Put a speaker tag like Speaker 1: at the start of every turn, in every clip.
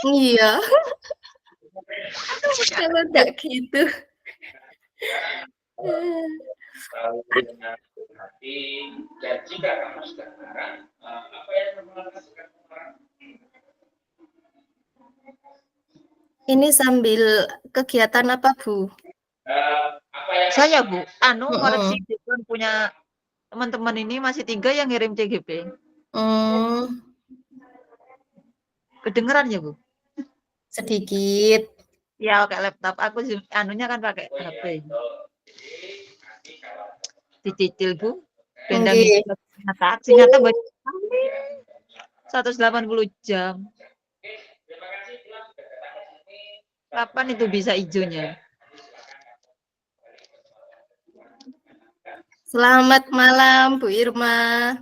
Speaker 1: Iya. Kalau enggak gitu.
Speaker 2: Selalu dengan hati dan jika kamu sudah marah, apa yang kamu lakukan kemarin?
Speaker 1: Ini sambil kegiatan apa, Bu?
Speaker 3: Saya, Bu, ngoreksi
Speaker 1: Mhm.
Speaker 3: punya teman-teman ini masih 3 yang ngirim CGP. Kedengeran ya, Bu?
Speaker 1: Sedikit.
Speaker 3: Ya, pakai laptop. Aku anunya kan pakai HP. Dicicil, Bu. Bendang
Speaker 1: Nggih.
Speaker 3: aksi nyata 180 jam. Kapan itu bisa hijaunya?
Speaker 1: Selamat malam, Bu Irma.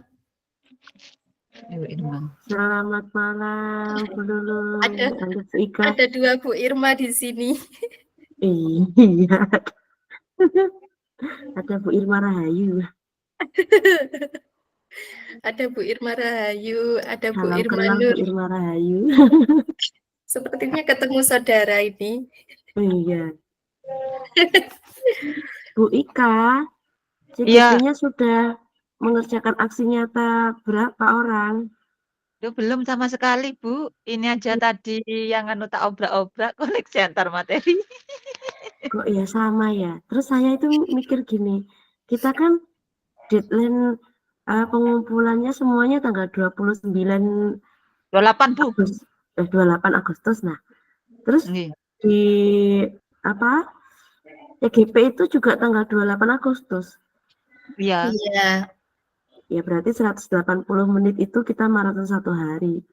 Speaker 4: Selamat malam, Bu Lulu.
Speaker 1: Ada 2 Bu Irma di sini.
Speaker 4: Iya. Ada Bu Irma Rahayu.
Speaker 1: Ada Bu Irma Rahayu, ada Bu
Speaker 4: Salam
Speaker 1: Irma
Speaker 4: kenal
Speaker 1: Nur.
Speaker 4: Bu Irma Rahayu.
Speaker 1: Sepertinya ketemu saudara ini.
Speaker 4: Iya. Bu Ika,
Speaker 3: Iya.
Speaker 4: CGP-nya sudah mengerjakan aksi nyata berapa orang?
Speaker 3: Belum sama sekali, Bu. Ini aja tadi yang tak obrak-obrak koleksi antar materi.
Speaker 4: Kok ya sama ya? Terus saya itu mikir gini, kita kan deadline pengumpulannya semuanya tanggal 29
Speaker 3: 28, Bu.
Speaker 4: 28 Agustus. Nah, terus
Speaker 3: Nggih.
Speaker 4: di apa? CGP itu juga tanggal 28 Agustus.
Speaker 3: Iya.
Speaker 1: Iya.
Speaker 4: Ya berarti 180 menit itu kita maraton 1 hari.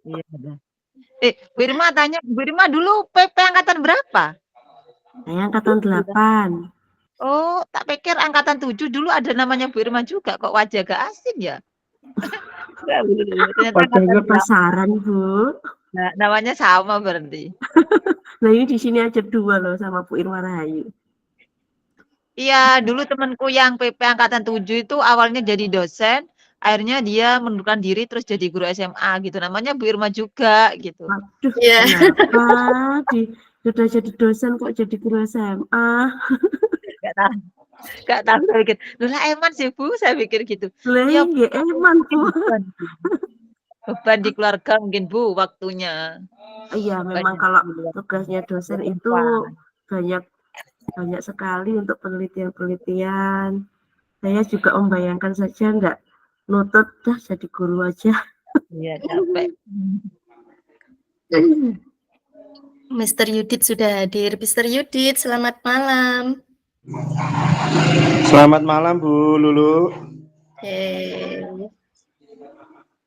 Speaker 3: Iya, benar. Bu Irma tanya, Bu Irma dulu PP angkatan berapa?
Speaker 4: Saya angkatan 8.
Speaker 3: Oh, tak pikir angkatan 7 dulu ada namanya Bu Irma juga, kok wajah gak asing ya?
Speaker 4: Wajahnya pasaran, Bu.
Speaker 3: Nah, namanya sama berarti.
Speaker 4: Nah, ini di sini aja 2 loh sama Bu Irma Rahayu.
Speaker 3: Iya, dulu temanku yang PP angkatan 7 itu awalnya jadi dosen, akhirnya dia mundurkan diri terus jadi guru SMA gitu. Namanya Bu Irma juga gitu.
Speaker 4: Waduh,
Speaker 1: Iya.
Speaker 4: kenapa sudah jadi dosen kok jadi guru SMA?
Speaker 3: Gak tahu saya pikir. Loh lah eman sih Bu, saya pikir gitu.
Speaker 4: Lah
Speaker 3: Ya
Speaker 4: iya eman, Bu.
Speaker 3: Beban di keluarga mungkin Bu waktunya.
Speaker 4: Iya, memang kalau tugasnya dosen itu banyak sekali untuk penelitian-penelitian. Saya juga membayangkan saja enggak nutut dah jadi guru aja.
Speaker 3: Iya, capek.
Speaker 1: Mr. Yudit sudah hadir. Mr. Yudit, selamat malam.
Speaker 5: Selamat malam, Bu Lulu.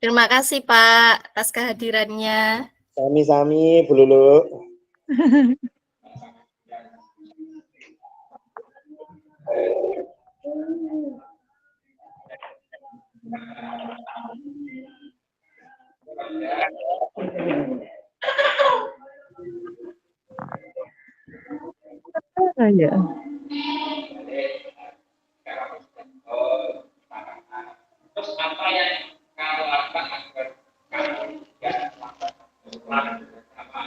Speaker 1: Terima kasih, Pak, atas kehadirannya.
Speaker 5: Sami-sami, Bu Lulu.
Speaker 3: Ya.
Speaker 2: Terus apa yang kamu lakukan agar kamu tidak apa?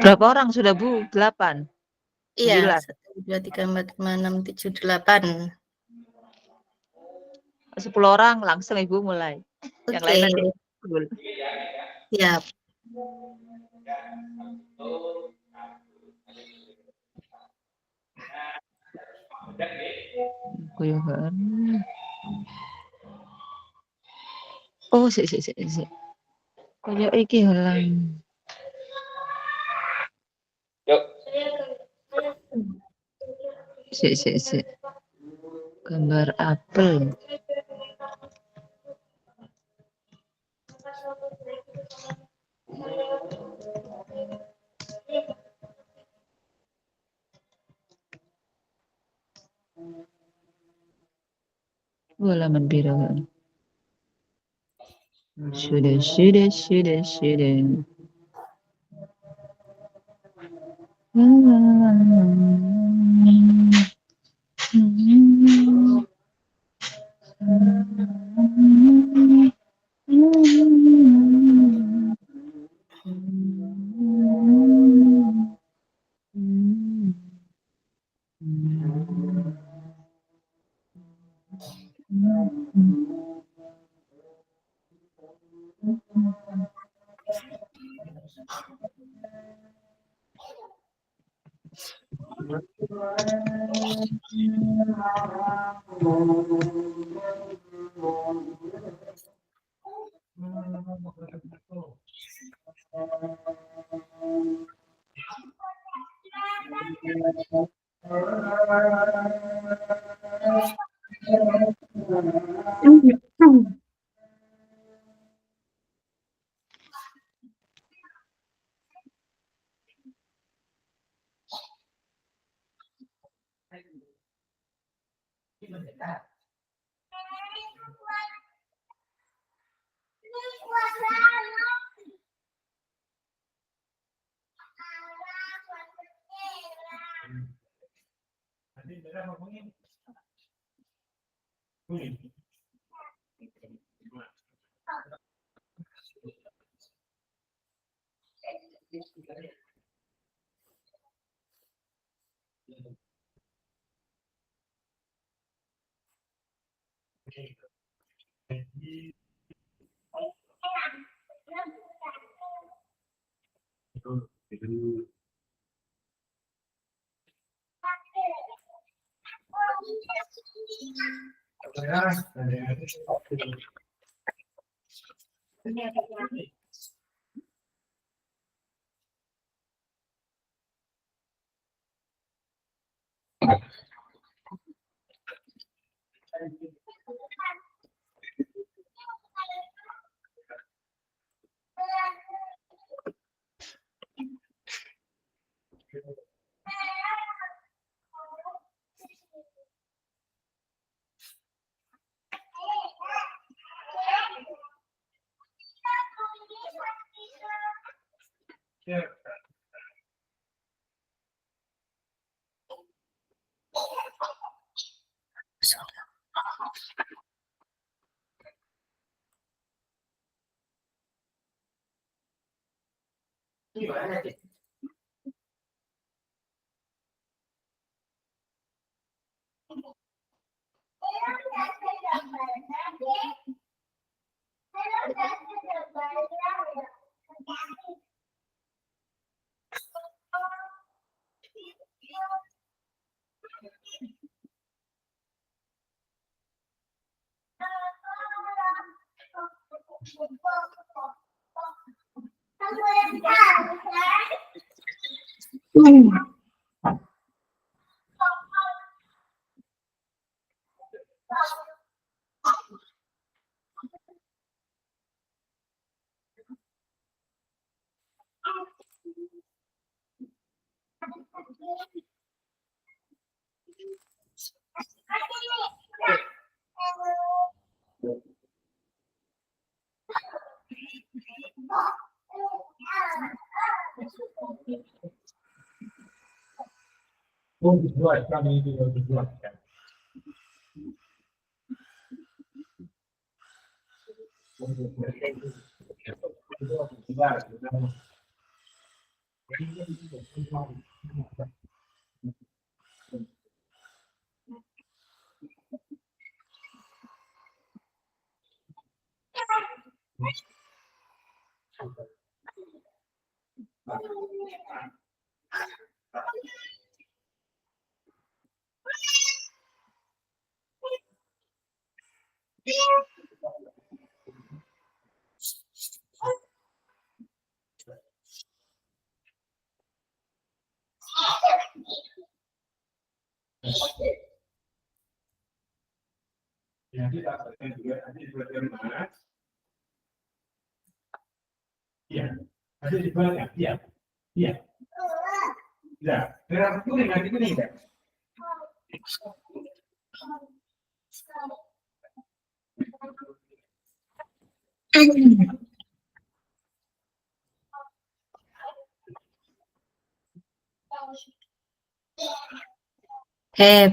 Speaker 3: Berapa orang sudah Bu? 8.
Speaker 1: Iya, 1, 2, 3, 4, 5, 6, 7, 8.
Speaker 3: 10 orang langsung Ibu mulai. Yang lain nanti.
Speaker 1: Siap.
Speaker 3: Oh, sik. Kaya iki halang.
Speaker 2: Yuk.
Speaker 3: Sik. Gambar apel. Halaman biru. Sudah.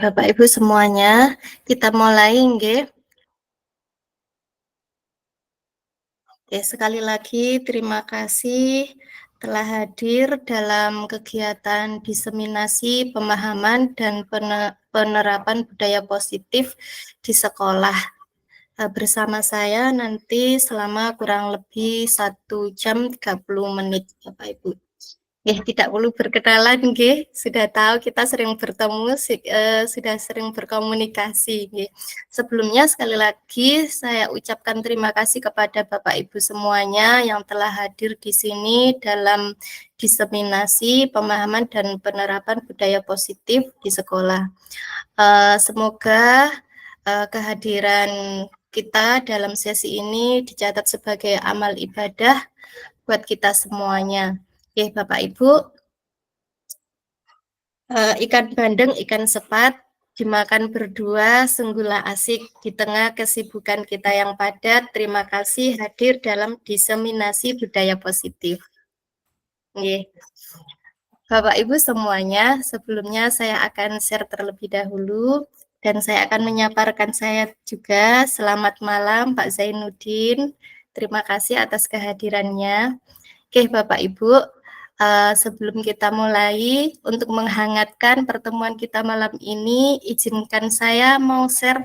Speaker 1: Bapak Ibu semuanya, kita mulai nggih. Sekali lagi terima kasih telah hadir dalam kegiatan diseminasi pemahaman dan penerapan budaya positif di sekolah. Bersama saya nanti selama kurang lebih 1 jam 30 menit, Bapak Ibu. Tidak perlu berkenalan, sudah tahu kita sering bertemu, sudah sering berkomunikasi. Sebelumnya sekali lagi saya ucapkan terima kasih kepada Bapak Ibu semuanya yang telah hadir di sini dalam diseminasi pemahaman dan penerapan budaya positif di sekolah. Semoga kehadiran kita dalam sesi ini dicatat sebagai amal ibadah buat kita semuanya. Bapak Ibu, ikan bandeng, ikan sepat, dimakan berdua, sungguhlah asik di tengah kesibukan kita yang padat. Terima kasih hadir dalam diseminasi budaya positif. Bapak Ibu semuanya, sebelumnya saya akan share terlebih dahulu dan saya akan menyapa rekan saya juga. Selamat malam Pak Zainuddin. Terima kasih atas kehadirannya. Bapak Ibu, sebelum kita mulai, untuk menghangatkan pertemuan kita malam ini, izinkan saya mau share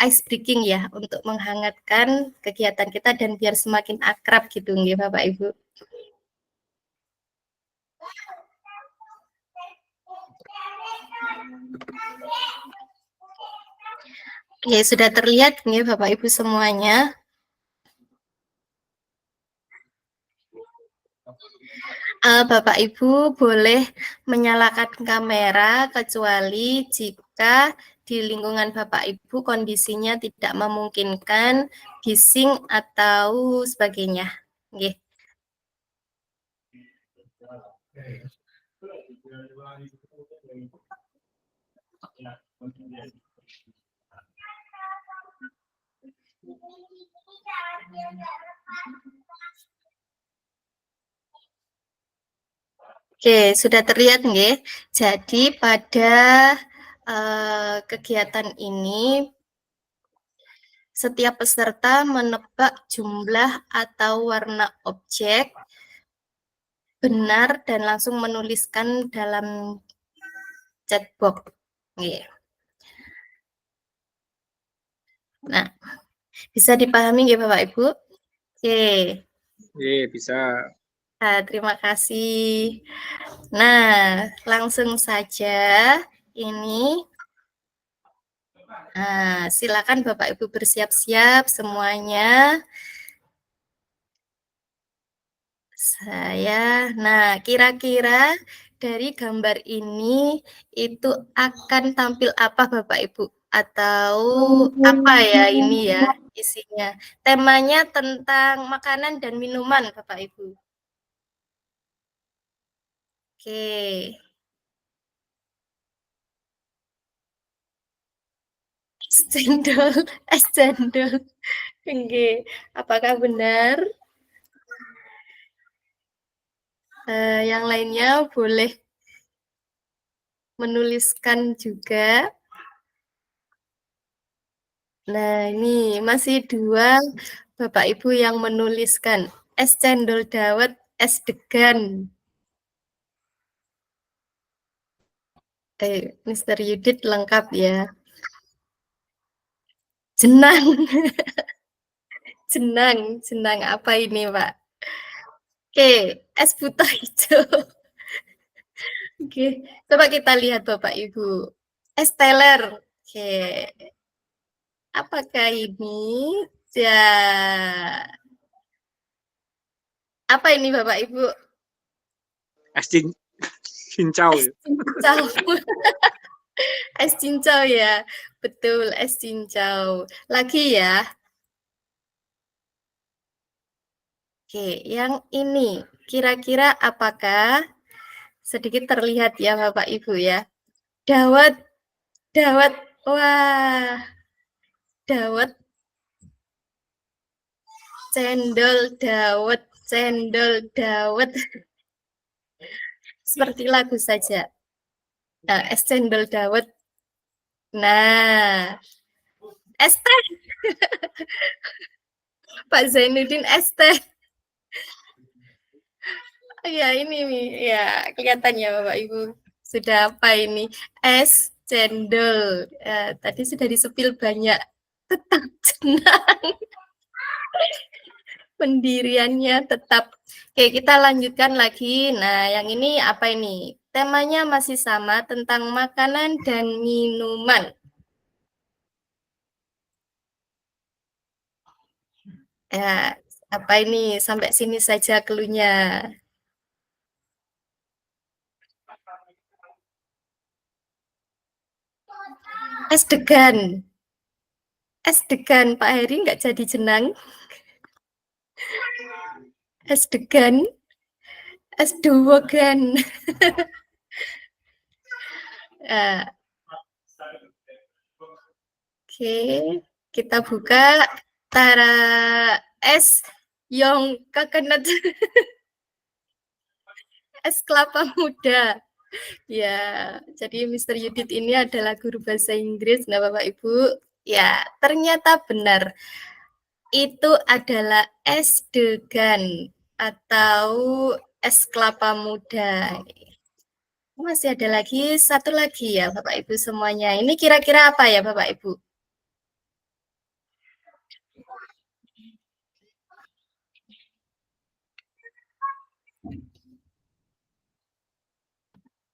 Speaker 1: ice breaking ya, untuk menghangatkan kegiatan kita dan biar semakin akrab gitu, Bapak Ibu. Sudah terlihat Bapak Ibu semuanya. Bapak Ibu boleh menyalakan kamera kecuali jika di lingkungan Bapak Ibu kondisinya tidak memungkinkan, bising atau sebagainya. Sudah terlihat nggih. Jadi pada kegiatan ini setiap peserta menebak jumlah atau warna objek benar dan langsung menuliskan dalam chat box. Nah, bisa dipahami nggih Bapak Ibu?
Speaker 2: Bisa.
Speaker 1: Terima kasih. Nah, langsung saja ini. Silakan Bapak Ibu bersiap-siap semuanya. Nah, kira-kira dari gambar ini itu akan tampil apa Bapak Ibu? Atau apa ya ini ya isinya? Temanya tentang makanan dan minuman Bapak Ibu. Es cendol. Apakah benar? Yang lainnya boleh menuliskan juga. Nah, ini masih 2 Bapak Ibu yang menuliskan. Es cendol dawet, es degan. Mr. Yudit lengkap ya. Jenang. Jenang apa ini, Pak? Es buta hijau. Coba kita lihat Bapak Ibu. Es teler. Apakah ini? Apa ini Bapak Ibu?
Speaker 2: Es cincau.
Speaker 1: Es cincau ya. Betul, es cincau. Lagi ya. Yang ini kira-kira apakah? Sedikit terlihat ya Bapak Ibu ya. Dawet. Wah. Dawet. Cendol dawet. Seperti lagu saja. Es cendol dawet. Nah, es teh. Pak Zainuddin es teh. Ya, ini ya kelihatannya Bapak Ibu sudah apa ini? Es cendol. Tadi sudah disepil banyak. Tetap jenang. Pendiriannya tetap. Oke, kita lanjutkan lagi. Nah, yang ini apa ini? Temanya masih sama tentang makanan dan minuman. Ya, apa ini? Sampai sini saja cluenya. Es degan. Es degan, Pak Heri nggak jadi jenang. Es degan. Es dowogan. Oke, kita buka. Tara es yang coconut. Es kelapa muda. Ya, jadi Mr. Yudit ini adalah guru bahasa Inggris. Nah, Bapak Ibu, ya ternyata benar. Itu adalah es degan atau es kelapa muda. Masih ada lagi, satu lagi ya Bapak Ibu semuanya. Ini kira-kira apa ya Bapak Ibu?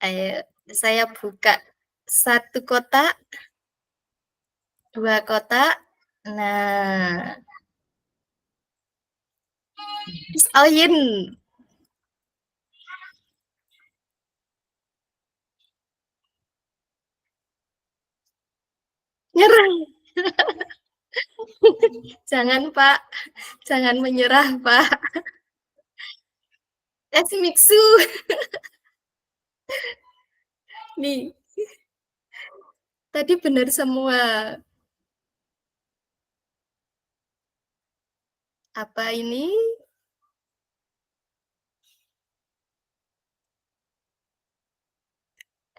Speaker 1: Ayo, saya buka satu kotak, dua kotak. Nah, Alin. Nyerah. Jangan Pak, jangan menyerah Pak. Es mixu. Nih, tadi benar semua. Apa ini?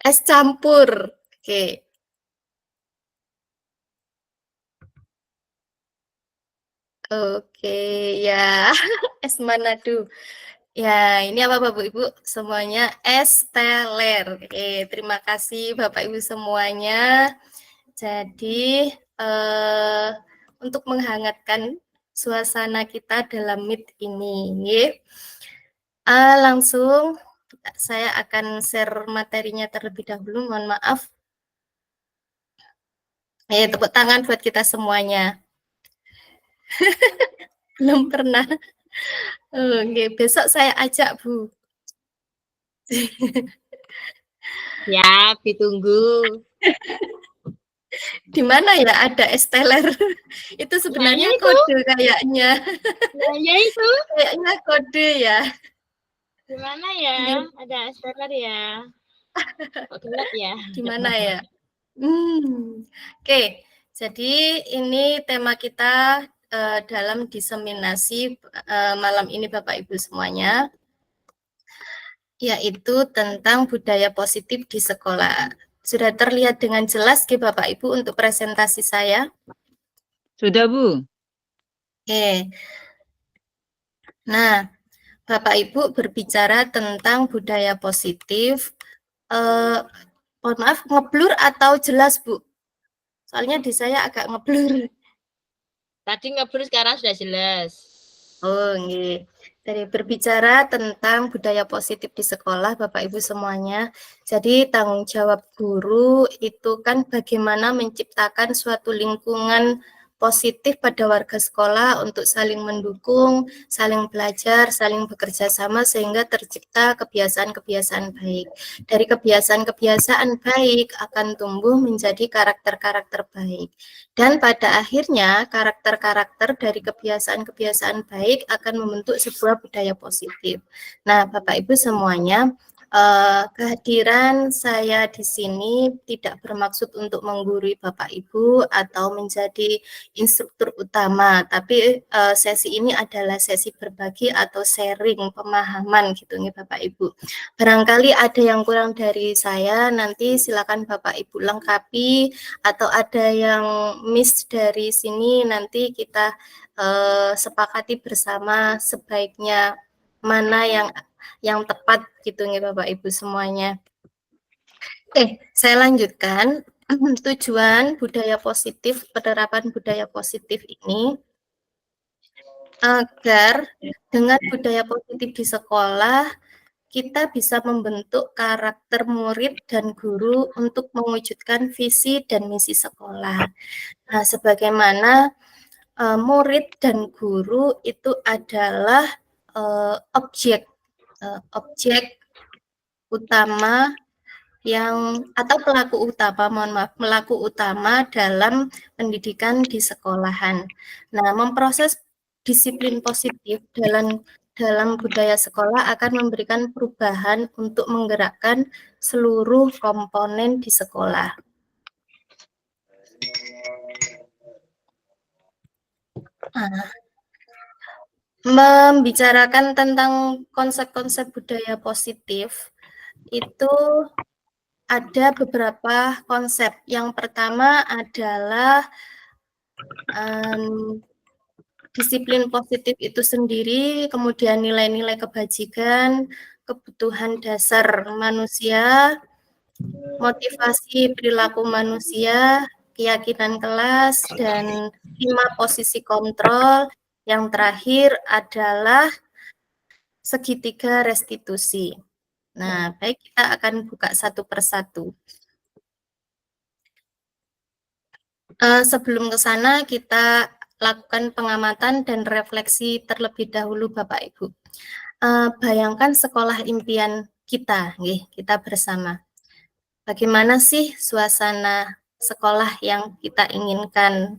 Speaker 1: Es campur. Oke. Oke, ya. Es Manado. Ya, ini apa Bapak Ibu? Semuanya es teler. Oke, terima kasih Bapak Ibu semuanya. Jadi, untuk menghangatkan suasana kita dalam Meet ini, langsung saya akan share materinya terlebih dahulu. Mohon maaf. Tepuk tangan buat kita semuanya. Belum pernah. Oke, besok saya ajak Bu.
Speaker 6: Ya, ditunggu.
Speaker 1: Di mana ya ada es teler? Itu sebenarnya
Speaker 6: Ya, itu.
Speaker 1: kode kayaknya.
Speaker 6: Ya itu.
Speaker 1: Kayaknya kode ya.
Speaker 6: Di mana ya? Ada es teler ya. Kok gelap ya?
Speaker 1: Di mana ya? Oke, jadi ini tema kita dalam diseminasi malam ini Bapak Ibu semuanya, yaitu tentang budaya positif di sekolah. Sudah terlihat dengan jelas ke Bapak Ibu untuk presentasi saya?
Speaker 3: Sudah, Bu.
Speaker 1: Oke. Nah, Bapak Ibu berbicara tentang budaya positif. Mohon maaf, ngeblur atau jelas, Bu? Soalnya di saya agak ngeblur.
Speaker 6: Tadi ngeblur, sekarang sudah jelas.
Speaker 1: Oh, nggih. Dari berbicara tentang budaya positif di sekolah, Bapak Ibu semuanya. Jadi tanggung jawab guru itu kan bagaimana menciptakan suatu lingkungan positif pada warga sekolah untuk saling mendukung, saling belajar, saling bekerja sama sehingga tercipta kebiasaan-kebiasaan baik. Dari kebiasaan-kebiasaan baik akan tumbuh menjadi karakter-karakter baik. Dan pada akhirnya karakter-karakter dari kebiasaan-kebiasaan baik akan membentuk sebuah budaya positif. Nah, Bapak Ibu semuanya, kehadiran saya di sini tidak bermaksud untuk menggurui Bapak Ibu atau menjadi instruktur utama, tapi sesi ini adalah sesi berbagi atau sharing pemahaman gitu nih Bapak Ibu. Barangkali ada yang kurang dari saya, nanti silakan Bapak Ibu lengkapi, atau ada yang miss dari sini, nanti kita sepakati bersama sebaiknya mana yang tepat gitu nih Bapak Ibu semuanya. Saya lanjutkan. Tujuan budaya positif, penerapan budaya positif ini agar dengan budaya positif di sekolah, kita bisa membentuk karakter murid dan guru untuk mewujudkan visi dan misi sekolah. Nah, sebagaimana murid dan guru itu adalah objek utama atau pelaku utama dalam pendidikan di sekolahan. Nah, memproses disiplin positif dalam budaya sekolah akan memberikan perubahan untuk menggerakkan seluruh komponen di sekolah. Membicarakan tentang konsep-konsep budaya positif, itu ada beberapa konsep. Yang pertama adalah disiplin positif itu sendiri, kemudian nilai-nilai kebajikan, kebutuhan dasar manusia, motivasi perilaku manusia, keyakinan kelas, dan 5 posisi kontrol. Yang terakhir adalah segitiga restitusi. Nah, baik, kita akan buka satu persatu. Sebelum ke sana, kita lakukan pengamatan dan refleksi terlebih dahulu, Bapak Ibu. Bayangkan sekolah impian kita bersama. Bagaimana sih suasana sekolah yang kita inginkan?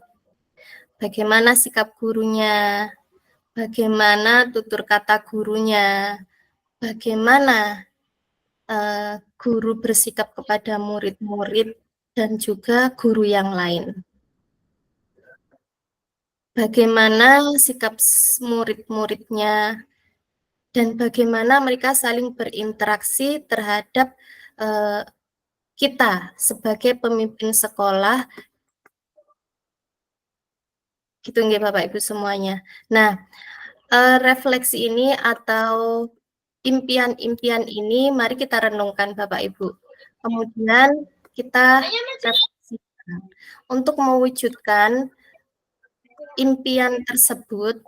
Speaker 1: Bagaimana sikap gurunya? Bagaimana tutur kata gurunya? Bagaimana guru bersikap kepada murid-murid dan juga guru yang lain? Bagaimana sikap murid-muridnya dan bagaimana mereka saling berinteraksi terhadap kita sebagai pemimpin sekolah, gitu nggih Bapak Ibu semuanya. Nah, refleksi ini atau impian-impian ini mari kita renungkan Bapak Ibu. Kemudian kita refleksikan. Untuk mewujudkan impian tersebut,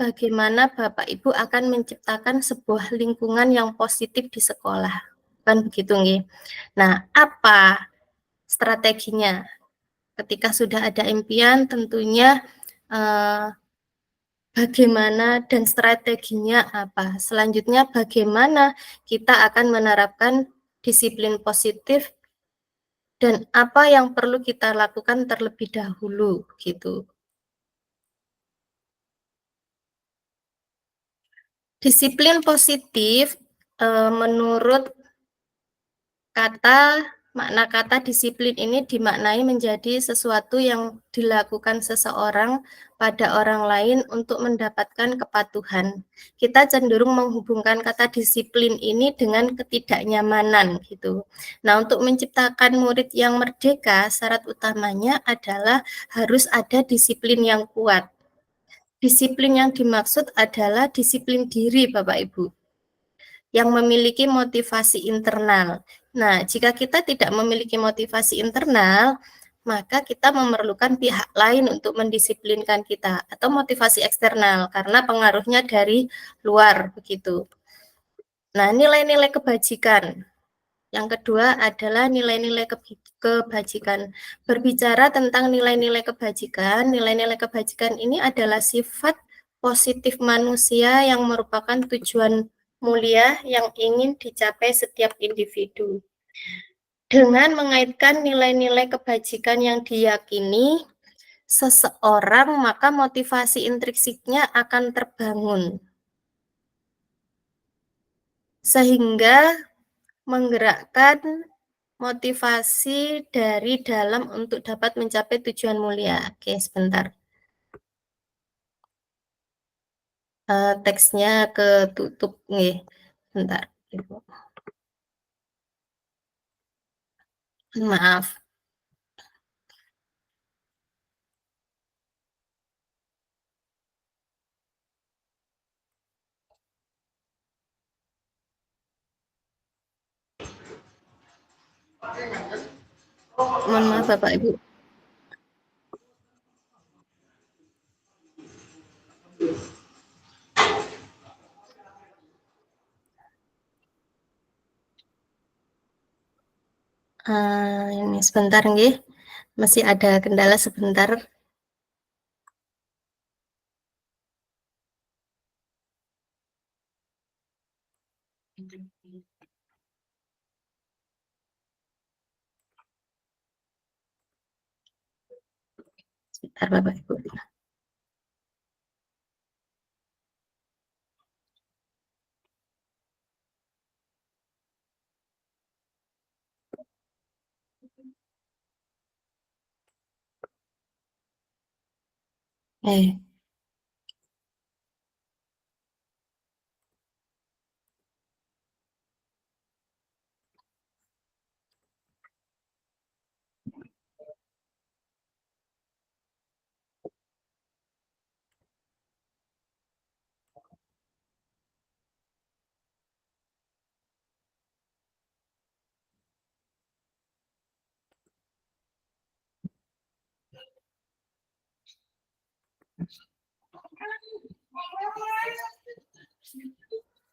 Speaker 1: bagaimana Bapak Ibu akan menciptakan sebuah lingkungan yang positif di sekolah. Kan begitu nggih. Nah, apa strateginya? Ketika sudah ada impian, tentunya bagaimana dan strateginya apa. Selanjutnya, bagaimana kita akan menerapkan disiplin positif dan apa yang perlu kita lakukan terlebih dahulu, gitu. Disiplin positif menurut makna kata disiplin ini dimaknai menjadi sesuatu yang dilakukan seseorang pada orang lain untuk mendapatkan kepatuhan. Kita cenderung menghubungkan kata disiplin ini dengan ketidaknyamanan gitu. Nah, untuk menciptakan murid yang merdeka, syarat utamanya adalah harus ada disiplin yang kuat. Disiplin yang dimaksud adalah disiplin diri, Bapak Ibu, yang memiliki motivasi internal. Nah, jika kita tidak memiliki motivasi internal, maka kita memerlukan pihak lain untuk mendisiplinkan kita atau motivasi eksternal karena pengaruhnya dari luar begitu. Nah, nilai-nilai kebajikan. Yang kedua adalah nilai-nilai kebajikan. Berbicara tentang nilai-nilai kebajikan ini adalah sifat positif manusia yang merupakan tujuan mulia yang ingin dicapai setiap individu. Dengan mengaitkan nilai-nilai kebajikan yang diyakini seseorang, maka motivasi intrinsiknya akan terbangun. Sehingga menggerakkan motivasi dari dalam untuk dapat mencapai tujuan mulia. Oke, sebentar. Teksnya ketutup nih. Bentar, Ibu. Maaf. Mohon maaf Bapak Ibu. Ini sebentar nggih. Masih ada kendala sebentar. Sebentar Bapak Ibu.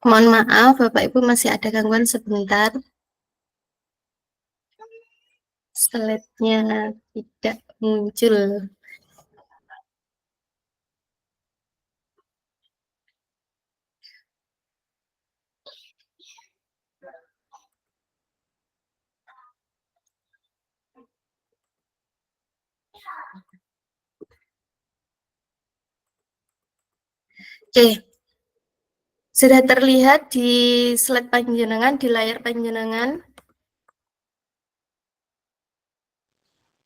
Speaker 1: Mohon maaf Bapak Ibu, masih ada gangguan sebentar. Slide-nya tidak muncul. Oke. Sudah terlihat di slide panjenengan, di layar panjenengan?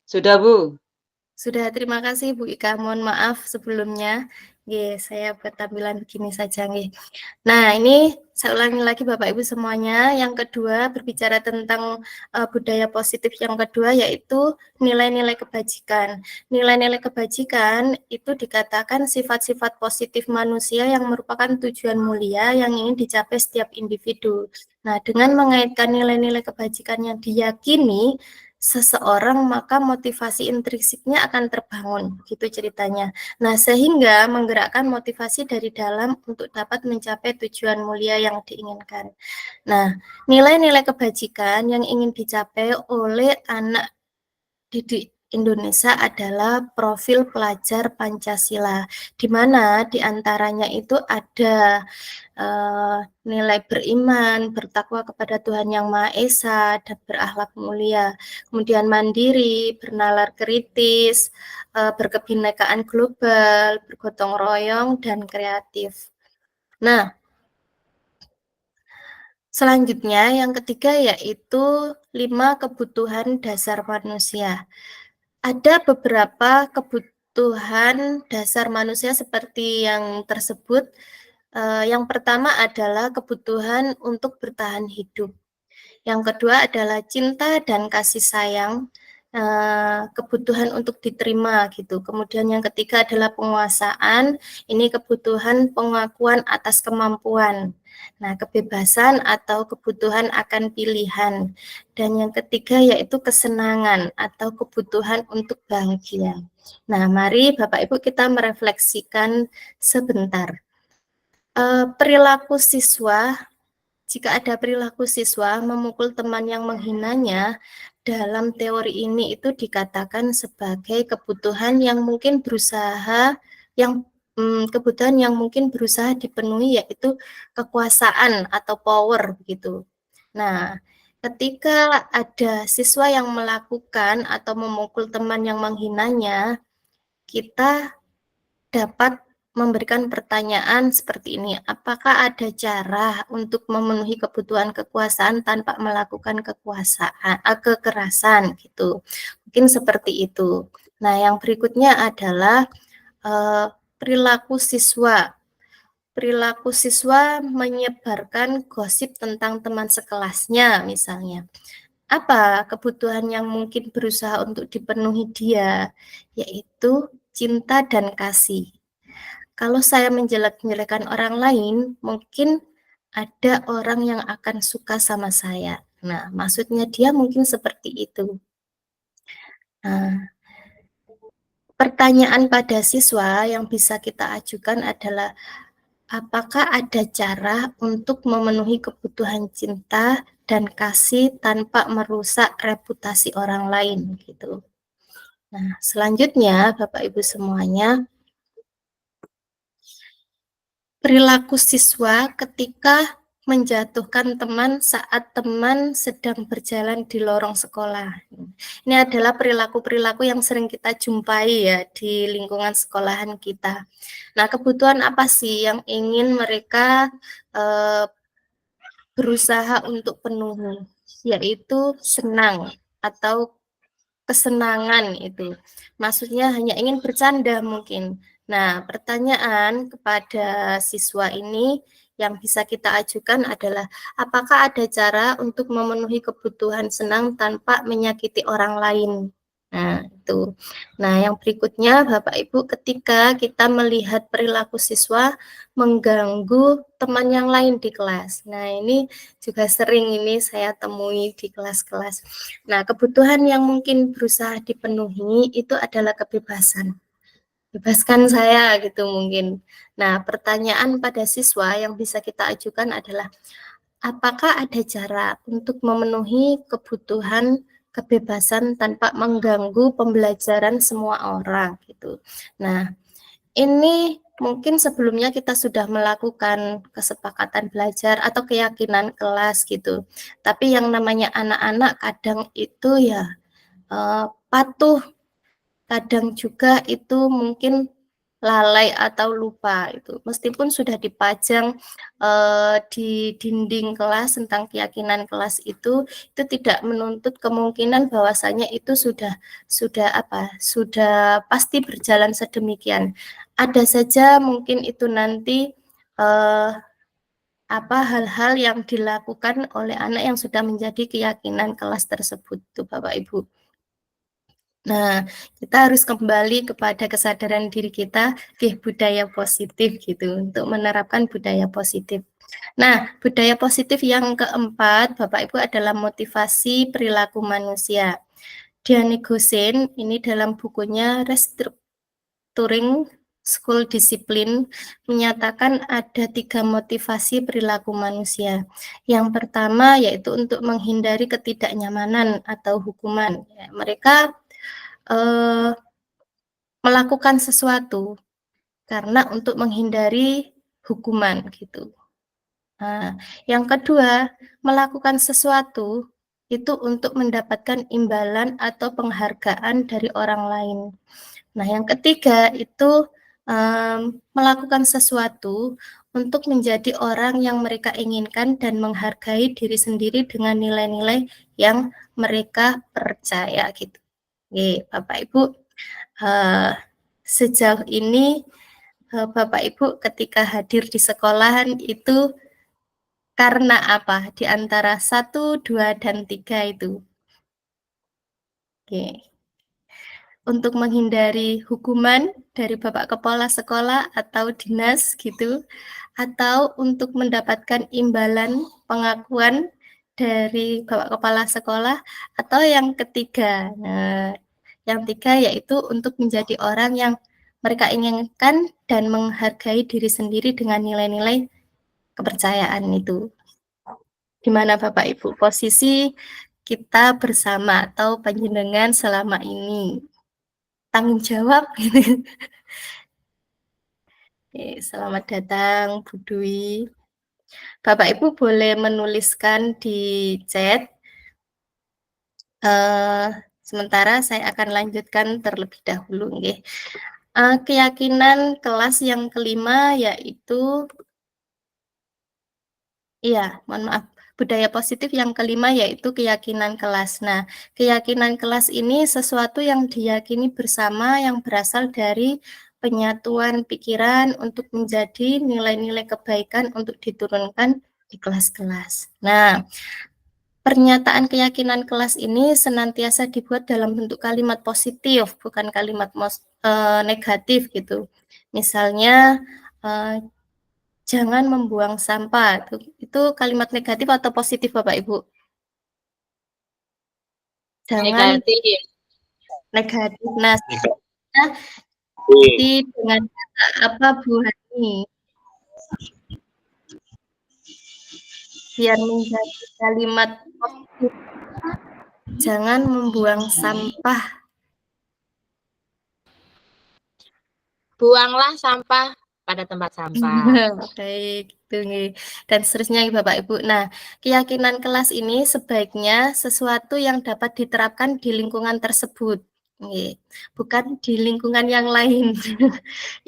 Speaker 3: Sudah, Bu.
Speaker 1: Sudah, terima kasih Bu Ika. Mohon maaf sebelumnya. Saya buat tampilan begini saja. Nah, ini saya ulangi lagi Bapak Ibu semuanya. Yang kedua berbicara tentang budaya positif yang kedua yaitu nilai-nilai kebajikan. Nilai-nilai kebajikan itu dikatakan sifat-sifat positif manusia yang merupakan tujuan mulia yang ingin dicapai setiap individu. Nah, dengan mengaitkan nilai-nilai kebajikan yang diyakini seseorang, maka motivasi intrinsiknya akan terbangun, gitu ceritanya. Nah, sehingga menggerakkan motivasi dari dalam untuk dapat mencapai tujuan mulia yang diinginkan. Nah, nilai-nilai kebajikan yang ingin dicapai oleh anak didik Indonesia adalah profil pelajar Pancasila, di mana diantaranya itu ada nilai beriman, bertakwa kepada Tuhan Yang Maha Esa, dan berakhlak mulia. Kemudian mandiri, bernalar kritis, berkebinekaan global, bergotong royong, dan kreatif. Nah, selanjutnya yang ketiga yaitu 5 kebutuhan dasar manusia. Ada beberapa kebutuhan dasar manusia seperti yang tersebut. Yang pertama adalah kebutuhan untuk bertahan hidup. Yang kedua adalah cinta dan kasih sayang, kebutuhan untuk diterima gitu. Kemudian yang ketiga adalah penguasaan, ini kebutuhan pengakuan atas kemampuan. Nah, kebebasan atau kebutuhan akan pilihan. Dan yang ketiga yaitu kesenangan atau kebutuhan untuk bahagia. Nah, mari Bapak Ibu kita merefleksikan sebentar. Perilaku siswa, jika ada perilaku siswa memukul teman yang menghinanya, dalam teori ini itu dikatakan sebagai kebutuhan yang mungkin berusaha kebutuhan yang mungkin berusaha dipenuhi yaitu kekuasaan atau power begitu. Nah, ketika ada siswa yang melakukan atau memukul teman yang menghinanya, kita dapat memberikan pertanyaan seperti ini, apakah ada cara untuk memenuhi kebutuhan kekuasaan tanpa melakukan kekerasan gitu. Mungkin seperti itu. Nah, yang berikutnya adalah perilaku siswa. Perilaku siswa menyebarkan gosip tentang teman sekelasnya misalnya. Apa kebutuhan yang mungkin berusaha untuk dipenuhi dia? Yaitu cinta dan kasih. Kalau saya menjelek-jelekan orang lain, mungkin ada orang yang akan suka sama saya. Nah, maksudnya dia mungkin seperti itu. Nah, pertanyaan pada siswa yang bisa kita ajukan adalah, apakah ada cara untuk memenuhi kebutuhan cinta dan kasih tanpa merusak reputasi orang lain gitu. Nah, selanjutnya Bapak Ibu semuanya, perilaku siswa ketika menjatuhkan teman saat teman sedang berjalan di lorong sekolah. Ini adalah perilaku-perilaku yang sering kita jumpai ya di lingkungan sekolahan kita. Nah, kebutuhan apa sih yang ingin mereka berusaha untuk penuhi? Yaitu senang atau kesenangan itu. Maksudnya hanya ingin bercanda mungkin. Nah, pertanyaan kepada siswa ini yang bisa kita ajukan adalah, apakah ada cara untuk memenuhi kebutuhan senang tanpa menyakiti orang lain? Nah, itu. Nah, yang berikutnya Bapak Ibu, ketika kita melihat perilaku siswa mengganggu teman yang lain di kelas. Nah, ini juga sering ini saya temui di kelas-kelas. Nah, kebutuhan yang mungkin berusaha dipenuhi itu adalah kebebasan. Bebaskan saya gitu mungkin. Nah, pertanyaan pada siswa yang bisa kita ajukan adalah, apakah ada cara untuk memenuhi kebutuhan kebebasan tanpa mengganggu pembelajaran semua orang gitu. Nah, ini mungkin sebelumnya kita sudah melakukan kesepakatan belajar atau keyakinan kelas gitu. Tapi yang namanya anak-anak kadang itu ya patuh, kadang juga itu mungkin lalai atau lupa itu. Meskipun sudah dipajang di dinding kelas tentang keyakinan kelas itu tidak menuntut kemungkinan bahwasanya itu sudah pasti berjalan sedemikian. Ada saja mungkin itu nanti hal-hal yang dilakukan oleh anak yang sudah menjadi keyakinan kelas tersebut tuh Bapak Ibu. Nah, kita harus kembali kepada kesadaran diri kita di budaya positif gitu, untuk menerapkan budaya positif. Nah, budaya positif yang keempat, Bapak Ibu, adalah motivasi perilaku manusia. Diane Gosen, ini dalam bukunya Restructuring School Discipline, menyatakan ada 3 motivasi perilaku manusia. Yang pertama yaitu untuk menghindari ketidaknyamanan atau hukuman. Ya, mereka melakukan sesuatu karena untuk menghindari hukuman gitu. Nah, yang kedua, melakukan sesuatu itu untuk mendapatkan imbalan atau penghargaan dari orang lain. Nah, yang ketiga itu melakukan sesuatu untuk menjadi orang yang mereka inginkan dan menghargai diri sendiri dengan nilai-nilai yang mereka percaya gitu. Oke, Bapak Ibu, sejauh ini Bapak Ibu ketika hadir di sekolahan itu karena apa? Di antara 1, 2, dan 3 itu. Oke. Untuk menghindari hukuman dari Bapak Kepala Sekolah atau dinas gitu, atau untuk mendapatkan imbalan pengakuan dari Bapak Kepala Sekolah, atau yang ketiga. Nah, yang 3 yaitu untuk menjadi orang yang mereka inginkan dan menghargai diri sendiri dengan nilai-nilai kepercayaan itu. Di mana Bapak Ibu posisi kita bersama atau panjenengan selama ini? Tanggung jawab gitu. Oke, selamat datang Bu Dwi. Bapak Ibu boleh menuliskan di chat. Sementara saya akan lanjutkan terlebih dahulu nggih. Keyakinan kelas yang kelima yaitu mohon maaf. Budaya positif yang kelima yaitu keyakinan kelas. Nah, keyakinan kelas ini sesuatu yang diyakini bersama yang berasal dari penyatuan pikiran untuk menjadi nilai-nilai kebaikan untuk diturunkan di kelas-kelas. Nah, pernyataan keyakinan kelas ini senantiasa dibuat dalam bentuk kalimat positif, bukan kalimat negatif gitu. Misalnya, jangan membuang sampah. Itu kalimat negatif atau positif Bapak Ibu? Jangan
Speaker 6: Negatif.
Speaker 1: negatif. Nah,
Speaker 5: Negatif.
Speaker 1: dengan kata apa Bu Hani? Biar menjadi kalimat positif. Jangan membuang sampah.
Speaker 6: Buanglah sampah pada tempat sampah.
Speaker 1: Baik, itu nih. Dan seterusnya Bapak Ibu. Nah, keyakinan kelas ini sebaiknya sesuatu yang dapat diterapkan di lingkungan tersebut. Nggih, bukan di lingkungan yang lain.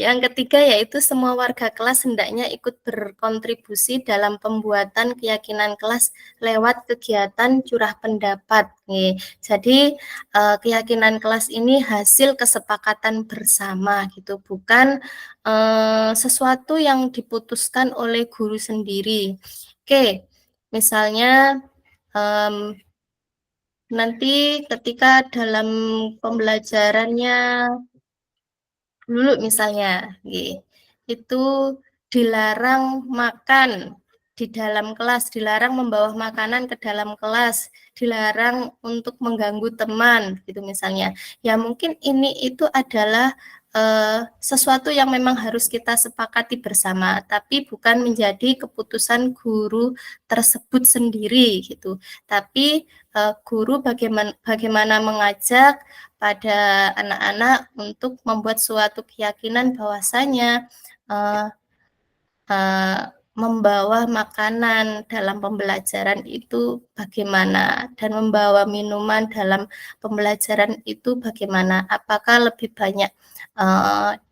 Speaker 1: Yang ketiga yaitu semua warga kelas hendaknya ikut berkontribusi dalam pembuatan keyakinan kelas lewat kegiatan curah pendapat. Nggih. Jadi keyakinan kelas ini hasil kesepakatan bersama gitu, bukan sesuatu yang diputuskan oleh guru sendiri. Oke, misalnya nanti ketika dalam pembelajarannya dulu misalnya, itu dilarang makan di dalam kelas, dilarang membawa makanan ke dalam kelas, dilarang untuk mengganggu teman, gitu misalnya. Ya mungkin ini itu adalah sesuatu yang memang harus kita sepakati bersama, tapi bukan menjadi keputusan guru tersebut sendiri, gitu. Tapi guru bagaimana mengajak pada anak-anak untuk membuat suatu keyakinan bahwasanya membawa makanan dalam pembelajaran itu bagaimana, dan membawa minuman dalam pembelajaran itu bagaimana, apakah lebih banyak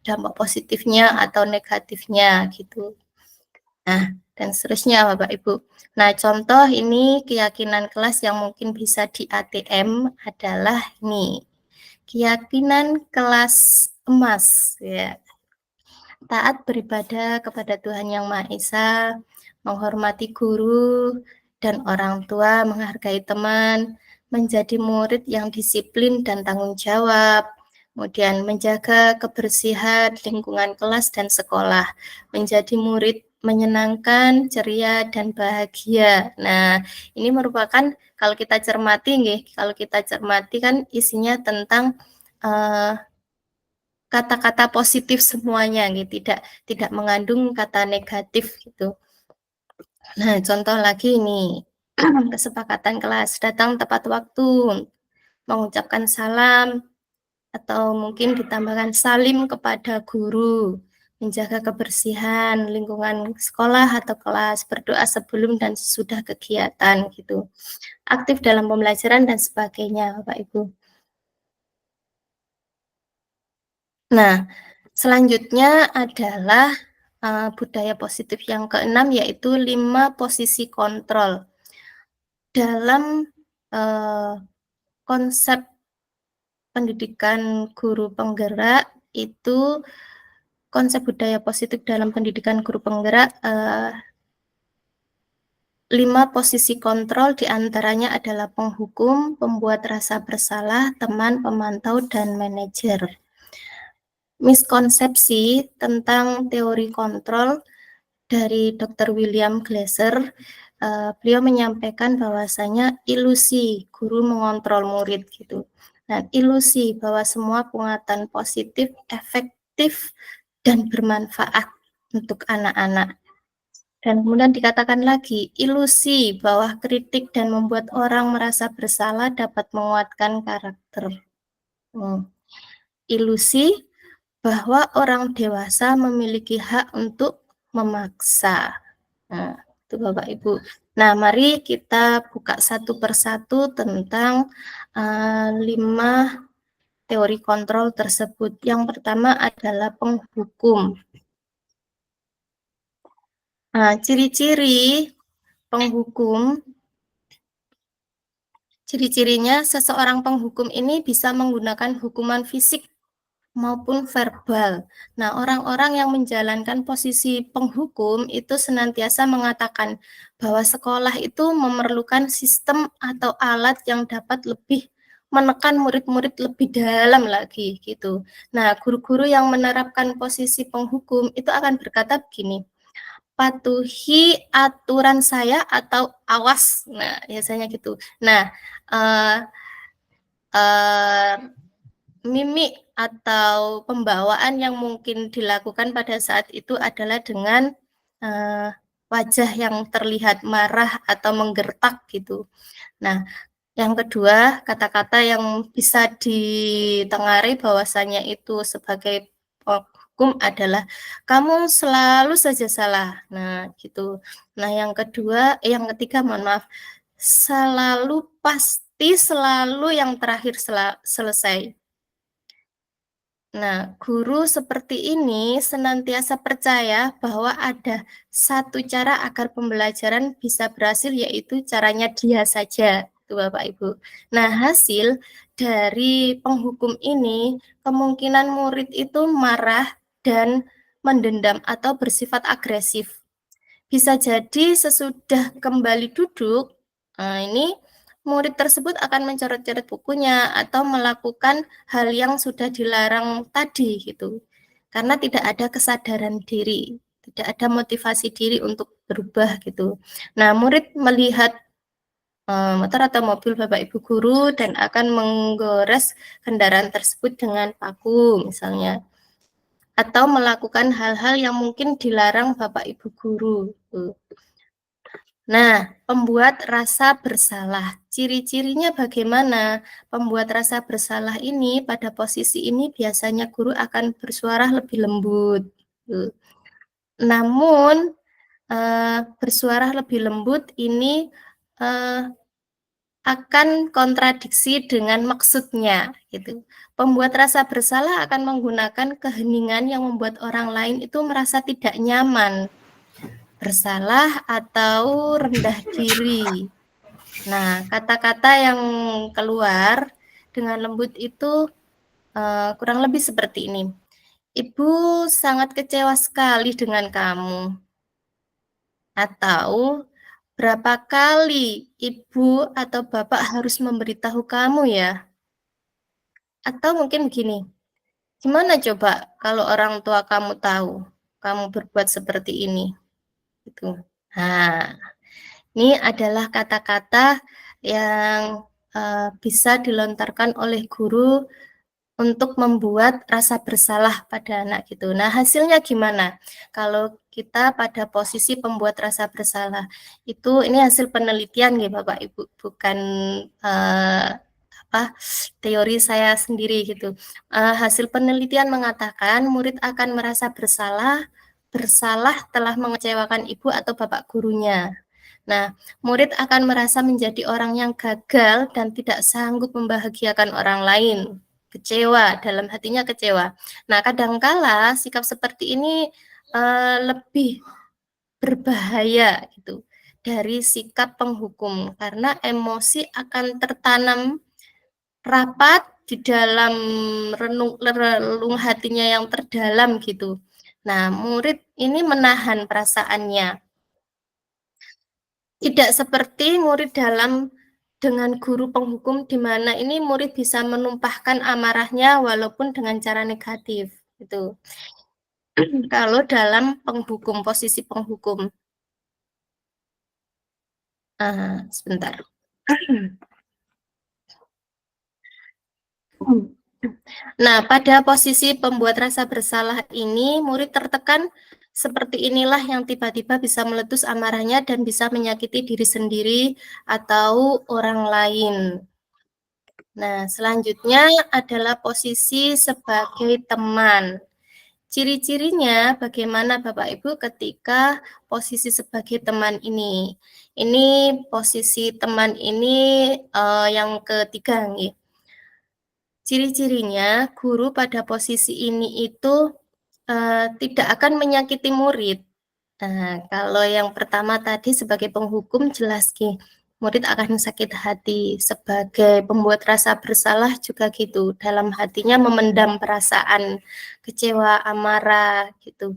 Speaker 1: dampak positifnya atau negatifnya gitu. Nah, dan seterusnya Bapak Ibu. Nah, contoh ini keyakinan kelas yang mungkin bisa di ATM adalah ini. Keyakinan kelas emas, ya. Taat beribadah kepada Tuhan Yang Maha Esa, menghormati guru dan orang tua, menghargai teman, menjadi murid yang disiplin dan tanggung jawab, kemudian menjaga kebersihan lingkungan kelas dan sekolah, menjadi murid menyenangkan, ceria, dan bahagia. Nah, ini merupakan kalau kita cermati kan isinya tentang kata-kata positif semuanya, gitu, tidak mengandung kata negatif gitu. Nah, contoh lagi nih, kesepakatan kelas, datang tepat waktu, mengucapkan salam, atau mungkin ditambahkan salim kepada guru, menjaga kebersihan lingkungan sekolah atau kelas, berdoa sebelum dan sesudah kegiatan gitu, aktif dalam pembelajaran dan sebagainya, Bapak Ibu. Nah, selanjutnya adalah budaya positif yang keenam, yaitu 5 posisi kontrol. Dalam konsep pendidikan guru penggerak itu, konsep budaya positif dalam pendidikan guru penggerak 5 posisi kontrol diantaranya adalah penghukum, pembuat rasa bersalah, teman, pemantau, dan manajer. Miskonsepsi tentang teori kontrol dari Dr. William Glasser, beliau menyampaikan bahwasanya ilusi guru mengontrol murid gitu. Nah, ilusi bahwa semua penguatan positif, efektif, dan bermanfaat untuk anak-anak. Dan kemudian dikatakan lagi, ilusi bahwa kritik dan membuat orang merasa bersalah dapat menguatkan karakter. Ilusi bahwa orang dewasa memiliki hak untuk memaksa. Nah, itu Bapak Ibu. Nah, mari kita buka satu persatu tentang 5 teori kontrol tersebut. Yang pertama adalah penghukum. Nah, ciri-ciri penghukum, ciri-cirinya seseorang penghukum ini bisa menggunakan hukuman fisik maupun verbal. Nah, orang-orang yang menjalankan posisi penghukum itu senantiasa mengatakan bahwa sekolah itu memerlukan sistem atau alat yang dapat lebih menekan murid-murid lebih dalam lagi gitu. Nah, guru-guru yang menerapkan posisi penghukum itu akan berkata begini, patuhi aturan saya atau awas. Nah, biasanya gitu. Nah, mimik atau pembawaan yang mungkin dilakukan pada saat itu adalah dengan wajah yang terlihat marah atau menggertak gitu. Nah, yang kedua, kata-kata yang bisa ditengari bahwasanya itu sebagai hukum adalah kamu selalu saja salah. Nah, gitu. Nah, yang ketiga, mohon maaf, selalu pasti selalu yang terakhir selesai. Nah, guru seperti ini senantiasa percaya bahwa ada satu cara agar pembelajaran bisa berhasil, yaitu caranya dia saja, itu Bapak Ibu. Nah, hasil dari penghukum ini, kemungkinan murid itu marah dan mendendam atau bersifat agresif. Bisa jadi sesudah kembali duduk, ini murid tersebut akan mencoret-coret bukunya atau melakukan hal yang sudah dilarang tadi gitu. Karena tidak ada kesadaran diri, tidak ada motivasi diri untuk berubah gitu. Nah, murid melihat motor atau mobil Bapak Ibu guru dan akan menggores kendaraan tersebut dengan paku misalnya. Atau melakukan hal-hal yang mungkin dilarang Bapak Ibu guru. Gitu. Nah, pembuat rasa bersalah. Ciri-cirinya bagaimana? Pembuat rasa bersalah ini pada posisi ini biasanya guru akan bersuara lebih lembut. Namun, bersuara lebih lembut ini akan kontradiksi dengan maksudnya. Gitu. Pembuat rasa bersalah akan menggunakan keheningan yang membuat orang lain itu merasa tidak nyaman, bersalah atau rendah diri. Nah, kata-kata yang keluar dengan lembut itu kurang lebih seperti ini. Ibu sangat kecewa sekali dengan kamu. Atau berapa kali ibu atau bapak harus memberitahu kamu ya? Atau mungkin begini, gimana coba kalau orang tua kamu tahu kamu berbuat seperti ini? Gitu. Nah, ini adalah kata-kata yang bisa dilontarkan oleh guru untuk membuat rasa bersalah pada anak gitu. Nah, hasilnya gimana? Kalau kita pada posisi pembuat rasa bersalah, itu ini hasil penelitian ya Bapak Ibu, bukan teori saya sendiri gitu. Hasil penelitian mengatakan murid akan merasa bersalah telah mengecewakan ibu atau bapak gurunya. Nah, murid akan merasa menjadi orang yang gagal dan tidak sanggup membahagiakan orang lain. Kecewa, dalam hatinya kecewa. Nah, kadangkala sikap seperti ini lebih berbahaya gitu dari sikap penghukum karena emosi akan tertanam rapat di dalam relung hatinya yang terdalam gitu. Nah, murid ini menahan perasaannya. Tidak seperti murid dengan guru penghukum di mana ini murid bisa menumpahkan amarahnya walaupun dengan cara negatif gitu. Kalau dalam penghukum, posisi penghukum. Sebentar. Nah, pada posisi pembuat rasa bersalah ini, murid tertekan seperti inilah yang tiba-tiba bisa meletus amarahnya dan bisa menyakiti diri sendiri atau orang lain. Nah, selanjutnya adalah posisi sebagai teman. Ciri-cirinya bagaimana Bapak Ibu ketika posisi sebagai teman ini. Ini posisi teman ini yang ketiga nih. Ciri-cirinya guru pada posisi ini itu tidak akan menyakiti murid. Nah, kalau yang pertama tadi sebagai penghukum jelas nih, murid akan sakit hati. Sebagai pembuat rasa bersalah juga gitu. Dalam hatinya memendam perasaan kecewa, amarah gitu.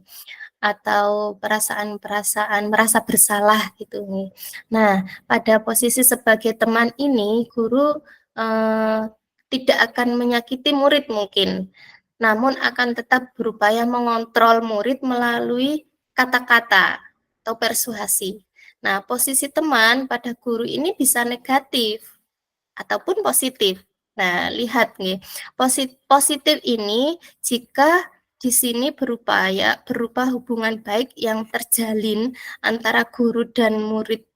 Speaker 1: Atau perasaan-perasaan merasa bersalah gitu nih. Nah, pada posisi sebagai teman ini, guru tidak akan menyakiti murid mungkin, namun akan tetap berupaya mengontrol murid melalui kata-kata atau persuasi. Nah, posisi teman pada guru ini bisa negatif ataupun positif. Nah, lihat nih, positif ini jika di sini berupa hubungan baik yang terjalin antara guru dan murid.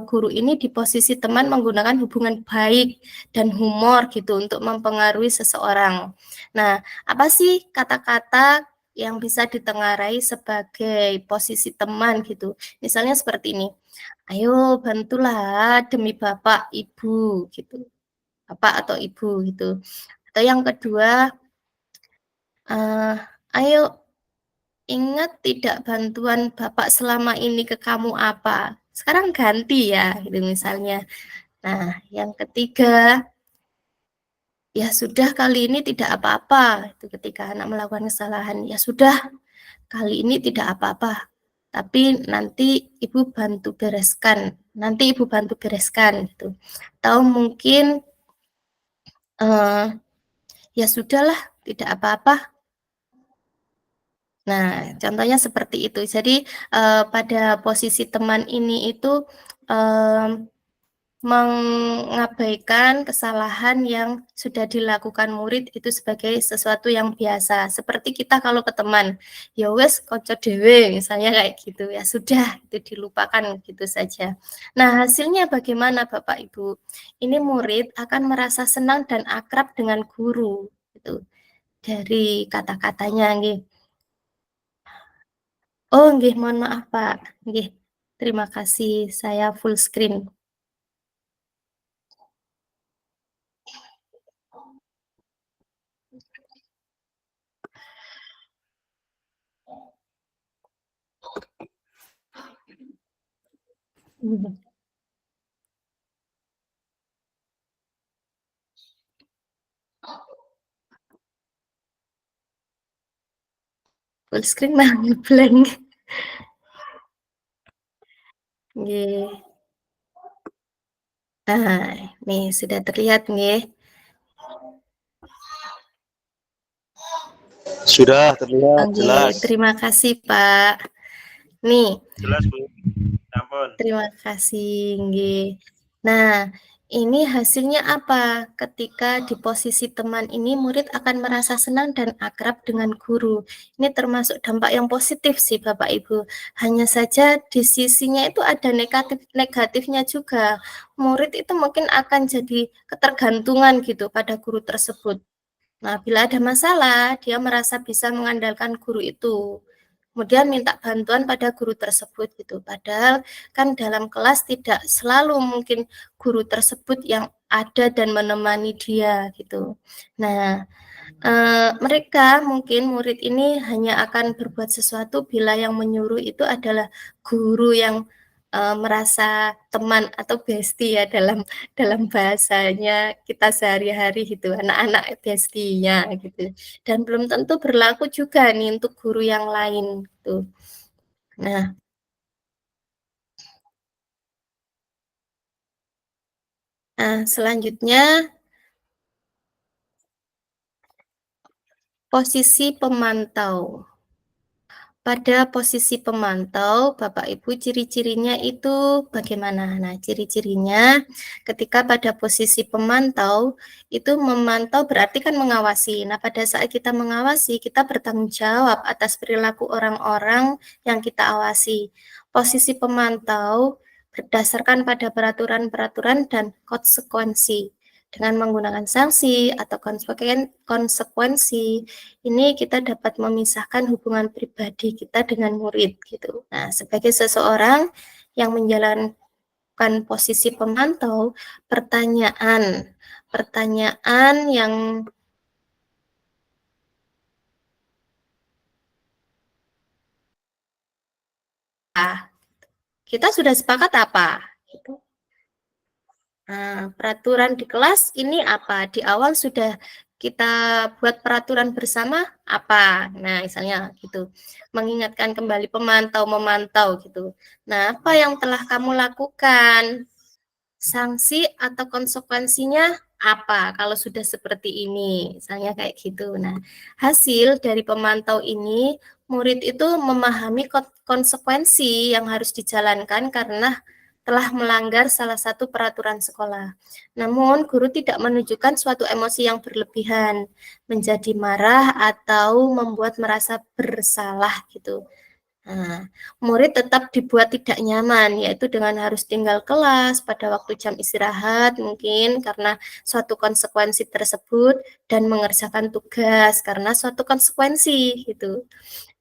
Speaker 1: Guru ini di posisi teman menggunakan hubungan baik dan humor gitu untuk mempengaruhi seseorang. Nah, apa sih kata-kata yang bisa ditengarai sebagai posisi teman gitu? Misalnya seperti ini, ayo bantulah demi bapak ibu gitu, bapak atau ibu gitu. Atau yang kedua, ayo ingat tidak bantuan bapak selama ini ke kamu apa? Sekarang ganti ya, gitu misalnya. Nah, yang ketiga, ya sudah kali ini tidak apa-apa. Itu ketika anak melakukan kesalahan, ya sudah kali ini tidak apa-apa. Tapi nanti ibu bantu bereskan. Nanti ibu bantu bereskan gitu. Atau mungkin ya sudahlah, tidak apa-apa. Nah, contohnya seperti itu. Jadi pada posisi teman ini itu mengabaikan kesalahan yang sudah dilakukan murid itu sebagai sesuatu yang biasa. Seperti kita kalau ke teman, ya wes kocok dewe misalnya kayak gitu. Ya sudah, itu dilupakan gitu saja. Nah, hasilnya bagaimana Bapak Ibu? Ini murid akan merasa senang dan akrab dengan guru gitu. Dari kata-katanya nggih. Oh, nggih, mohon maaf, Pak. Nggih, terima kasih. Saya full screen. Full screen malah ngeblank. Nggih. Nah, nih sudah terlihat nggih.
Speaker 5: Sudah terlihat jelas.
Speaker 1: Terima kasih, Pak. Nih,
Speaker 5: Jelas, Bu. Ampun.
Speaker 1: terima kasih, nggih. Nah, ini hasilnya apa? Ketika di posisi teman ini, murid akan merasa senang dan akrab dengan guru. Ini termasuk dampak yang positif sih, Bapak Ibu. Hanya saja di sisinya itu ada negatifnya juga. Murid itu mungkin akan jadi ketergantungan gitu pada guru tersebut. Nah, bila ada masalah, dia merasa bisa mengandalkan guru itu. Kemudian minta bantuan pada guru tersebut gitu. Padahal kan dalam kelas tidak selalu mungkin guru tersebut yang ada dan menemani dia gitu. Nah, mereka mungkin murid ini hanya akan berbuat sesuatu bila yang menyuruh itu adalah guru yang merasa teman atau bestie ya dalam bahasanya kita sehari-hari gitu, anak-anak bestie-nya gitu. Dan belum tentu berlaku juga nih untuk guru yang lain gitu. Nah, selanjutnya posisi pemantau. Pada posisi pemantau, Bapak Ibu ciri-cirinya itu bagaimana? Nah, ciri-cirinya ketika pada posisi pemantau, itu memantau berarti kan mengawasi. Nah, pada saat kita mengawasi, kita bertanggung jawab atas perilaku orang-orang yang kita awasi. Posisi pemantau berdasarkan pada peraturan-peraturan dan konsekuensi. Dengan menggunakan sanksi atau konsekuensi, ini kita dapat memisahkan hubungan pribadi kita dengan murid gitu. Nah, sebagai seseorang yang menjalankan posisi pemantau, pertanyaan yang kita sudah sepakat apa? Gitu. Nah, peraturan di kelas ini apa? Di awal sudah kita buat peraturan bersama apa? Nah, misalnya gitu. Mengingatkan kembali memantau gitu. Nah, apa yang telah kamu lakukan? Sanksi atau konsekuensinya apa kalau sudah seperti ini? Misalnya kayak gitu. Nah, hasil dari pemantau ini, murid itu memahami konsekuensi yang harus dijalankan karena telah melanggar salah satu peraturan sekolah. Namun, guru tidak menunjukkan suatu emosi yang berlebihan, menjadi marah atau membuat merasa bersalah gitu. Nah, murid tetap dibuat tidak nyaman, yaitu dengan harus tinggal kelas pada waktu jam istirahat mungkin karena suatu konsekuensi tersebut dan mengerjakan tugas karena suatu konsekuensi gitu.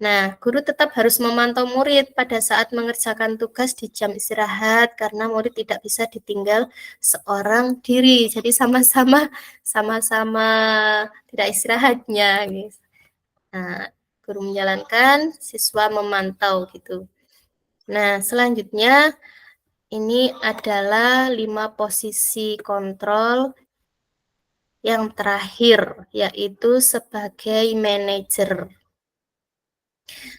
Speaker 1: Nah, guru tetap harus memantau murid pada saat mengerjakan tugas di jam istirahat karena murid tidak bisa ditinggal seorang diri. Jadi sama-sama tidak istirahatnya gitu. Nah, guru menjalankan, siswa memantau gitu. Nah, selanjutnya ini adalah 5 posisi kontrol yang terakhir, yaitu sebagai manajer.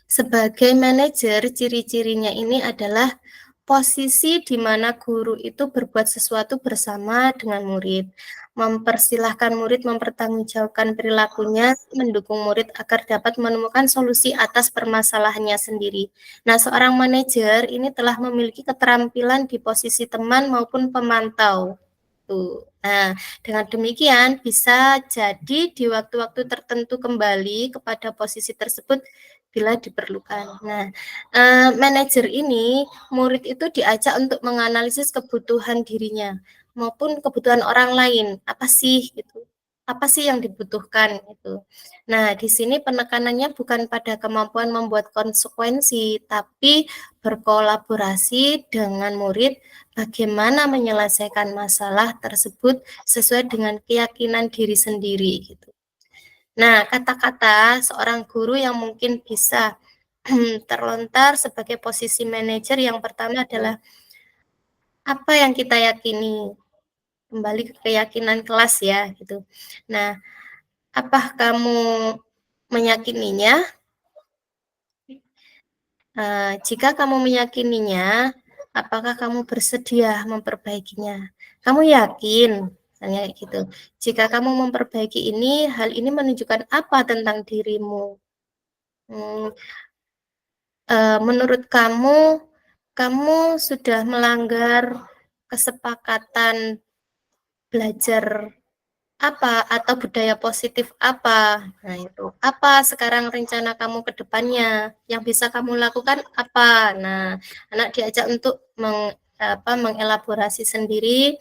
Speaker 1: Sebagai manajer, ciri-cirinya ini adalah posisi di mana guru itu berbuat sesuatu bersama dengan murid, mempersilahkan murid mempertanggungjawabkan perilakunya, mendukung murid agar dapat menemukan solusi atas permasalahannya sendiri. Nah, seorang manajer ini telah memiliki keterampilan di posisi teman maupun pemantau. Tuh. Nah, dengan demikian bisa jadi di waktu-waktu tertentu kembali kepada posisi tersebut bila diperlukan. Nah, manajer ini, murid itu diajak untuk menganalisis kebutuhan dirinya maupun kebutuhan orang lain. Apa sih gitu? Apa sih yang dibutuhkan itu? Nah, di sini penekanannya bukan pada kemampuan membuat konsekuensi, tapi berkolaborasi dengan murid bagaimana menyelesaikan masalah tersebut sesuai dengan keyakinan diri sendiri gitu. Nah, kata-kata seorang guru yang mungkin bisa terlontar sebagai posisi manajer yang pertama adalah apa yang kita yakini. Kembali ke keyakinan kelas ya gitu. Nah, apa kamu meyakininya? Jika kamu meyakininya, apakah kamu bersedia memperbaikinya? Kamu yakin? Misalnya kayak gitu. Jika kamu memperbaiki ini, hal ini menunjukkan apa tentang dirimu? Menurut kamu, kamu sudah melanggar kesepakatan belajar apa atau budaya positif apa? Nah, itu. Apa sekarang rencana kamu ke depannya? Yang bisa kamu lakukan apa? Nah, anak diajak untuk mengelaborasi sendiri,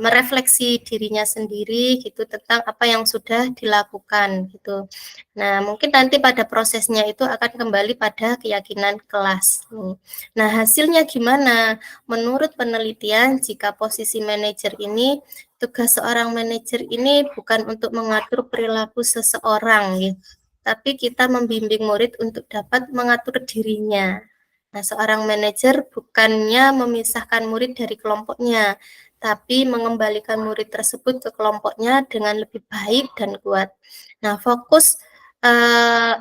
Speaker 1: merefleksi dirinya sendiri gitu tentang apa yang sudah dilakukan gitu. Nah, mungkin nanti pada prosesnya itu akan kembali pada keyakinan kelas. Nah, hasilnya gimana? Menurut penelitian, jika posisi manajer ini, tugas seorang manajer ini bukan untuk mengatur perilaku seseorang, ya, tapi kita membimbing murid untuk dapat mengatur dirinya. Nah, seorang manajer bukannya memisahkan murid dari kelompoknya, tapi mengembalikan murid tersebut ke kelompoknya dengan lebih baik dan kuat. Nah, fokus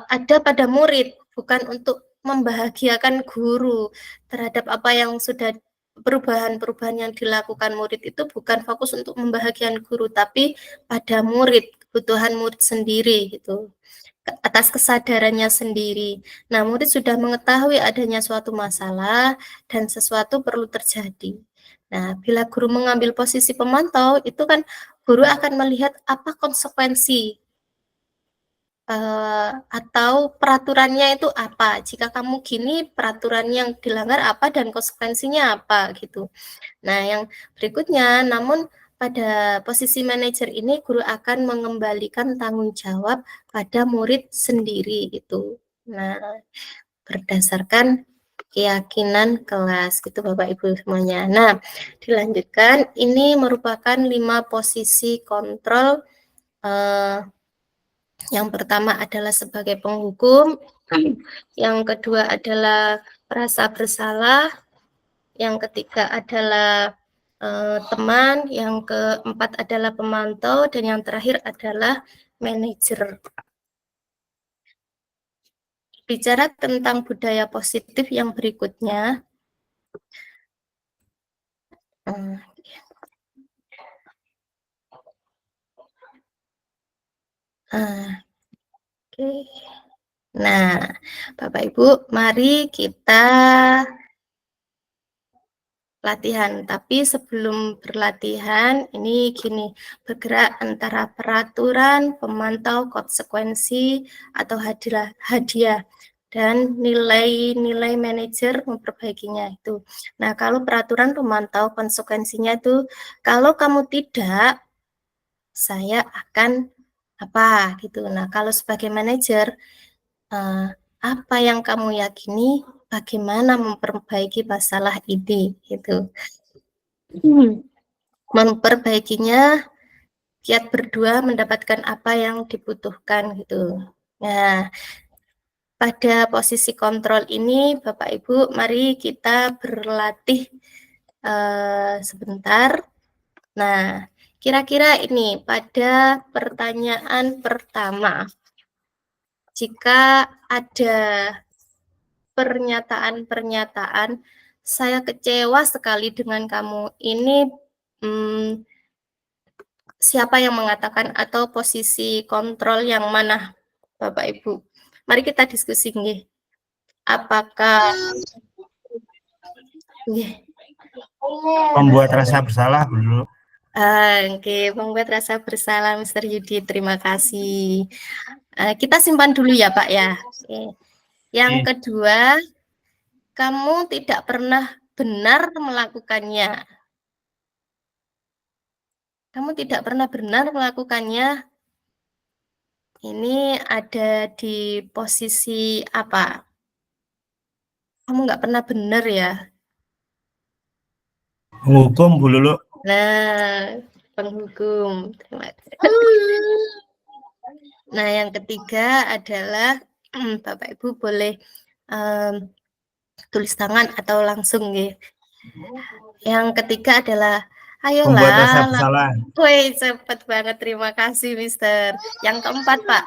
Speaker 1: ada pada murid, bukan untuk membahagiakan guru terhadap apa yang sudah perubahan-perubahan yang dilakukan murid itu bukan fokus untuk membahagiakan guru, tapi pada murid, kebutuhan murid sendiri gitu, atas kesadarannya sendiri. Nah, murid sudah mengetahui adanya suatu masalah dan sesuatu perlu terjadi. Nah, bila guru mengambil posisi pemantau, itu kan guru akan melihat apa konsekuensi atau peraturannya itu apa. Jika kamu gini, peraturan yang dilanggar apa dan konsekuensinya apa gitu. Nah, yang berikutnya, namun pada posisi manajer ini guru akan mengembalikan tanggung jawab pada murid sendiri gitu. Nah, berdasarkan keyakinan kelas gitu Bapak Ibu semuanya. Nah, dilanjutkan, ini merupakan 5 posisi kontrol. Yang pertama adalah sebagai penghukum, yang kedua adalah merasa bersalah, yang ketiga adalah teman, yang keempat adalah pemantau, dan yang terakhir adalah manajer. Bicara tentang budaya positif yang berikutnya, oke. Nah, Bapak Ibu, mari kita latihan. Tapi sebelum berlatihan, ini gini, bergerak antara peraturan, pemantau, konsekuensi, atau hadiah, dan nilai-nilai manajer memperbaikinya itu. Nah, kalau peraturan, pemantau, konsekuensinya itu, kalau kamu tidak, saya akan apa gitu. Nah, kalau sebagai manajer, apa yang kamu yakini, bagaimana memperbaiki masalah ini gitu. Memperbaikinya, kiat berdua mendapatkan apa yang dibutuhkan gitu. Nah, pada posisi kontrol ini, Bapak Ibu, mari kita berlatih sebentar. Nah, kira-kira ini pada pertanyaan pertama, jika ada pernyataan-pernyataan, saya kecewa sekali dengan kamu, ini siapa yang mengatakan atau posisi kontrol yang mana, Bapak Ibu? Mari kita diskusi nggih. Apakah nggih.
Speaker 5: Membuat rasa bersalah dulu.
Speaker 1: Oke, membuat rasa bersalah, Mr. Yudi. Terima kasih. Kita simpan dulu ya, Pak ya. Oke. Yang kedua, kamu tidak pernah benar melakukannya. Kamu tidak pernah benar melakukannya. Ini ada di posisi apa? Kamu nggak pernah benar ya?
Speaker 5: Menghukum Bu Lulu.
Speaker 1: Nah, penghukum. Terima kasih. Nah, yang ketiga adalah Bapak Ibu boleh tulis tangan atau langsung ya. Yang ketiga adalah ayolah.
Speaker 5: Membuat rasa bersalah.
Speaker 1: Woi, cepat banget. Terima kasih, Mister. Yang keempat, Pak.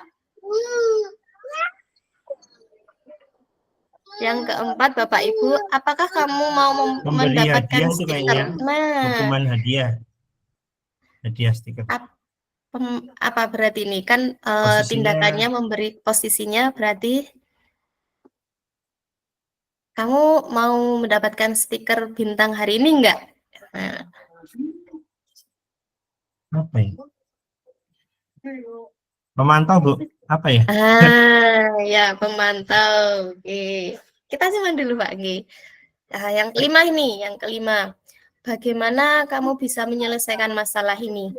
Speaker 1: Yang keempat, Bapak Ibu, apakah kamu mau mendapatkan stiker? Nah,
Speaker 5: hukuman hadiah. Hadiah stiker.
Speaker 1: Apa berarti ini? Kan tindakannya memberi posisinya berarti kamu mau mendapatkan stiker bintang hari ini enggak? Nah.
Speaker 5: Apa ya? Pemantau, Bu. Apa ya?
Speaker 1: Ya, pemantau. Oke. Kita simpan dulu, Pak. Oke. Nah, yang kelima ini, yang kelima. Bagaimana kamu bisa menyelesaikan masalah ini?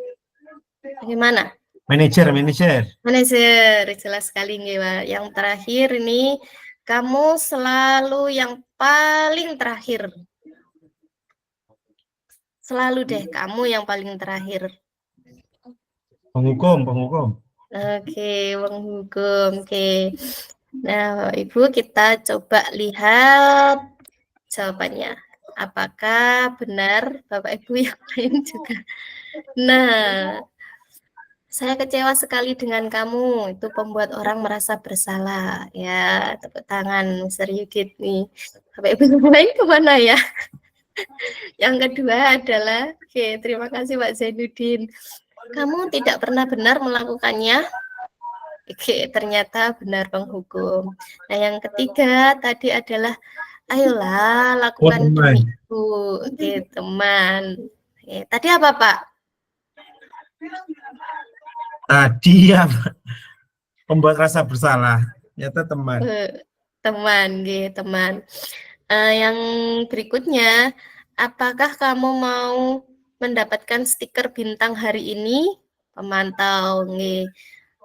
Speaker 1: Bagaimana?
Speaker 5: Manajer.
Speaker 1: Manajer, jelas sekali nggih, Pak. Yang terakhir ini, kamu selalu yang paling terakhir. Selalu deh, kamu yang paling terakhir.
Speaker 5: Penghukum.
Speaker 1: Oke, penghukum. Oke. Nah, Ibu, kita coba lihat jawabannya. Apakah benar Bapak Ibu yang lain juga? Nah, saya kecewa sekali dengan kamu. Itu pembuat orang merasa bersalah. Ya, tepuk tangan Mr. Yugit nih. Bapak Ibu yang lain kemana ya? Yang kedua adalah, oke, terima kasih Pak Zainuddin. Kamu tidak pernah benar melakukannya. Oke, ternyata benar penghukum. Nah, yang ketiga tadi adalah, ayolah lakukan demi Ibu. Oke, teman. Oke, tadi apa, Pak?
Speaker 5: Tadi apa? Membuat rasa bersalah. Ternyata teman.
Speaker 1: Teman, gitu, teman. Yang berikutnya, apakah kamu mau mendapatkan stiker bintang hari ini? Pemantau, nih.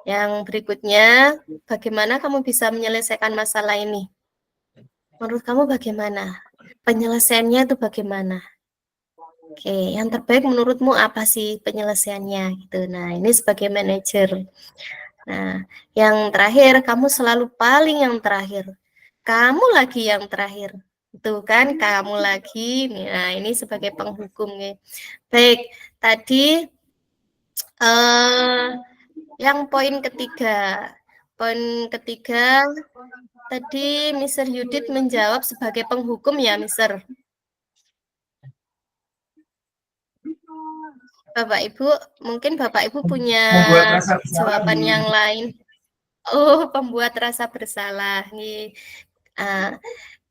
Speaker 1: Yang berikutnya, bagaimana kamu bisa menyelesaikan masalah ini? Menurut kamu bagaimana? Penyelesaiannya itu bagaimana? Oke, yang terbaik menurutmu apa sih penyelesaiannya? Gitu. Nah, ini sebagai manajer. Nah, yang terakhir, kamu selalu paling yang terakhir. Kamu lagi yang terakhir. Itu kan, kamu lagi. Nah, ini sebagai penghukum. Ya. Baik, tadi yang poin ketiga. Poin ketiga, tadi Mr. Yudit menjawab sebagai penghukum ya, Mr. Bapak Ibu, mungkin Bapak Ibu punya jawaban yang lain. Oh, pembuat rasa bersalah nih.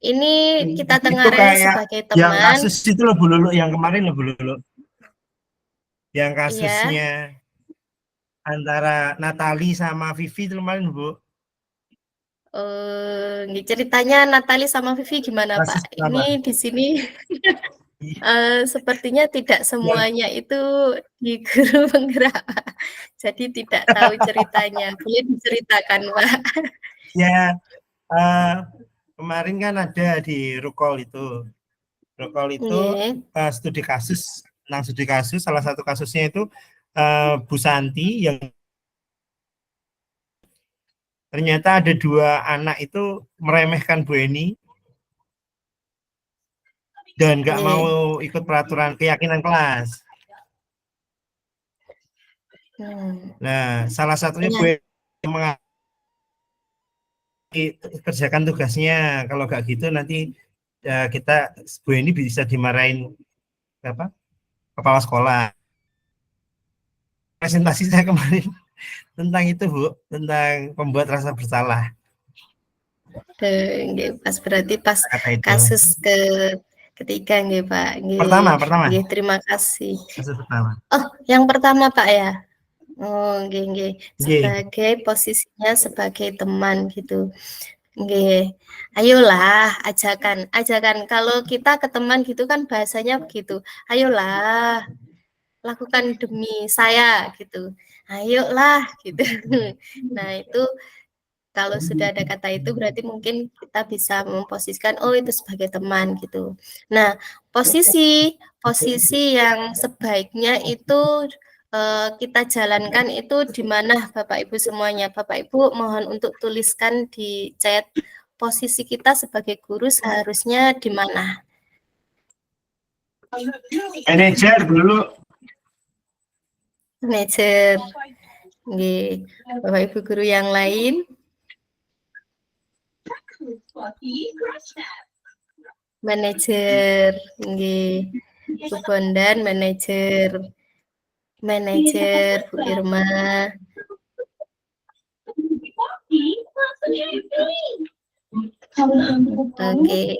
Speaker 1: Ini kita
Speaker 5: Itu
Speaker 1: dengarnya
Speaker 5: kayak
Speaker 1: sebagai
Speaker 5: yang
Speaker 1: teman.
Speaker 5: kasus itu loh Bu Lulu, yang kemarin loh Bu Lulu. Yang
Speaker 1: Iya.
Speaker 5: kasusnya antara Natali sama Vivi itu kemarin Bu.
Speaker 1: Ceritanya Natali sama Vivi gimana
Speaker 5: Kasus
Speaker 1: Pak?
Speaker 5: pertama.
Speaker 1: Ini di sini sepertinya tidak semuanya itu di guru penggerak, Pak. Jadi tidak tahu ceritanya. Boleh diceritakan, Pak?
Speaker 5: Ya, kemarin kan ada di Rukol itu. Rukol itu
Speaker 1: Nggih.
Speaker 5: studi kasus, tentang studi kasus. Salah satu kasusnya itu Bu Santi yang ternyata ada 2 anak itu meremehkan Bu Eni dan nggak
Speaker 1: Nggih.
Speaker 5: mau ikut peraturan keyakinan kelas. Nah, salah satunya Bu Eni kerjakan tugasnya. Kalau nggak gitu nanti kita Bu Eni bisa dimarahin apa? Kepala sekolah. Presentasi saya kemarin tentang itu Bu, tentang pembuat rasa bersalah.
Speaker 1: Pas berarti pas
Speaker 5: Kata itu.
Speaker 1: kasus ketiga nggih Pak. Nggih.
Speaker 5: Pertama.
Speaker 1: Nggih, terima kasih.
Speaker 5: Kasus pertama.
Speaker 1: Oh, yang pertama Pak ya. Oh, nggih nggih.
Speaker 5: Nggih.
Speaker 1: Sebagai posisinya sebagai teman gitu. Nggih. Ayolah, ajakan. Kalau kita ke teman gitu kan bahasanya begitu. Ayolah, lakukan demi saya gitu. Ayolah gitu. Nah, itu kalau sudah ada kata itu berarti mungkin kita bisa memposisikan oh itu sebagai teman gitu. Nah, posisi yang sebaiknya itu kita jalankan itu di mana Bapak Ibu semuanya. Bapak Ibu mohon untuk tuliskan di chat posisi kita sebagai guru seharusnya di mana.
Speaker 5: Manajer dulu.
Speaker 1: Manajer. Nggih. Bapak Ibu guru yang lain. Manajer, nggih. Bu Bondan, manajer Bu Irma. Oke,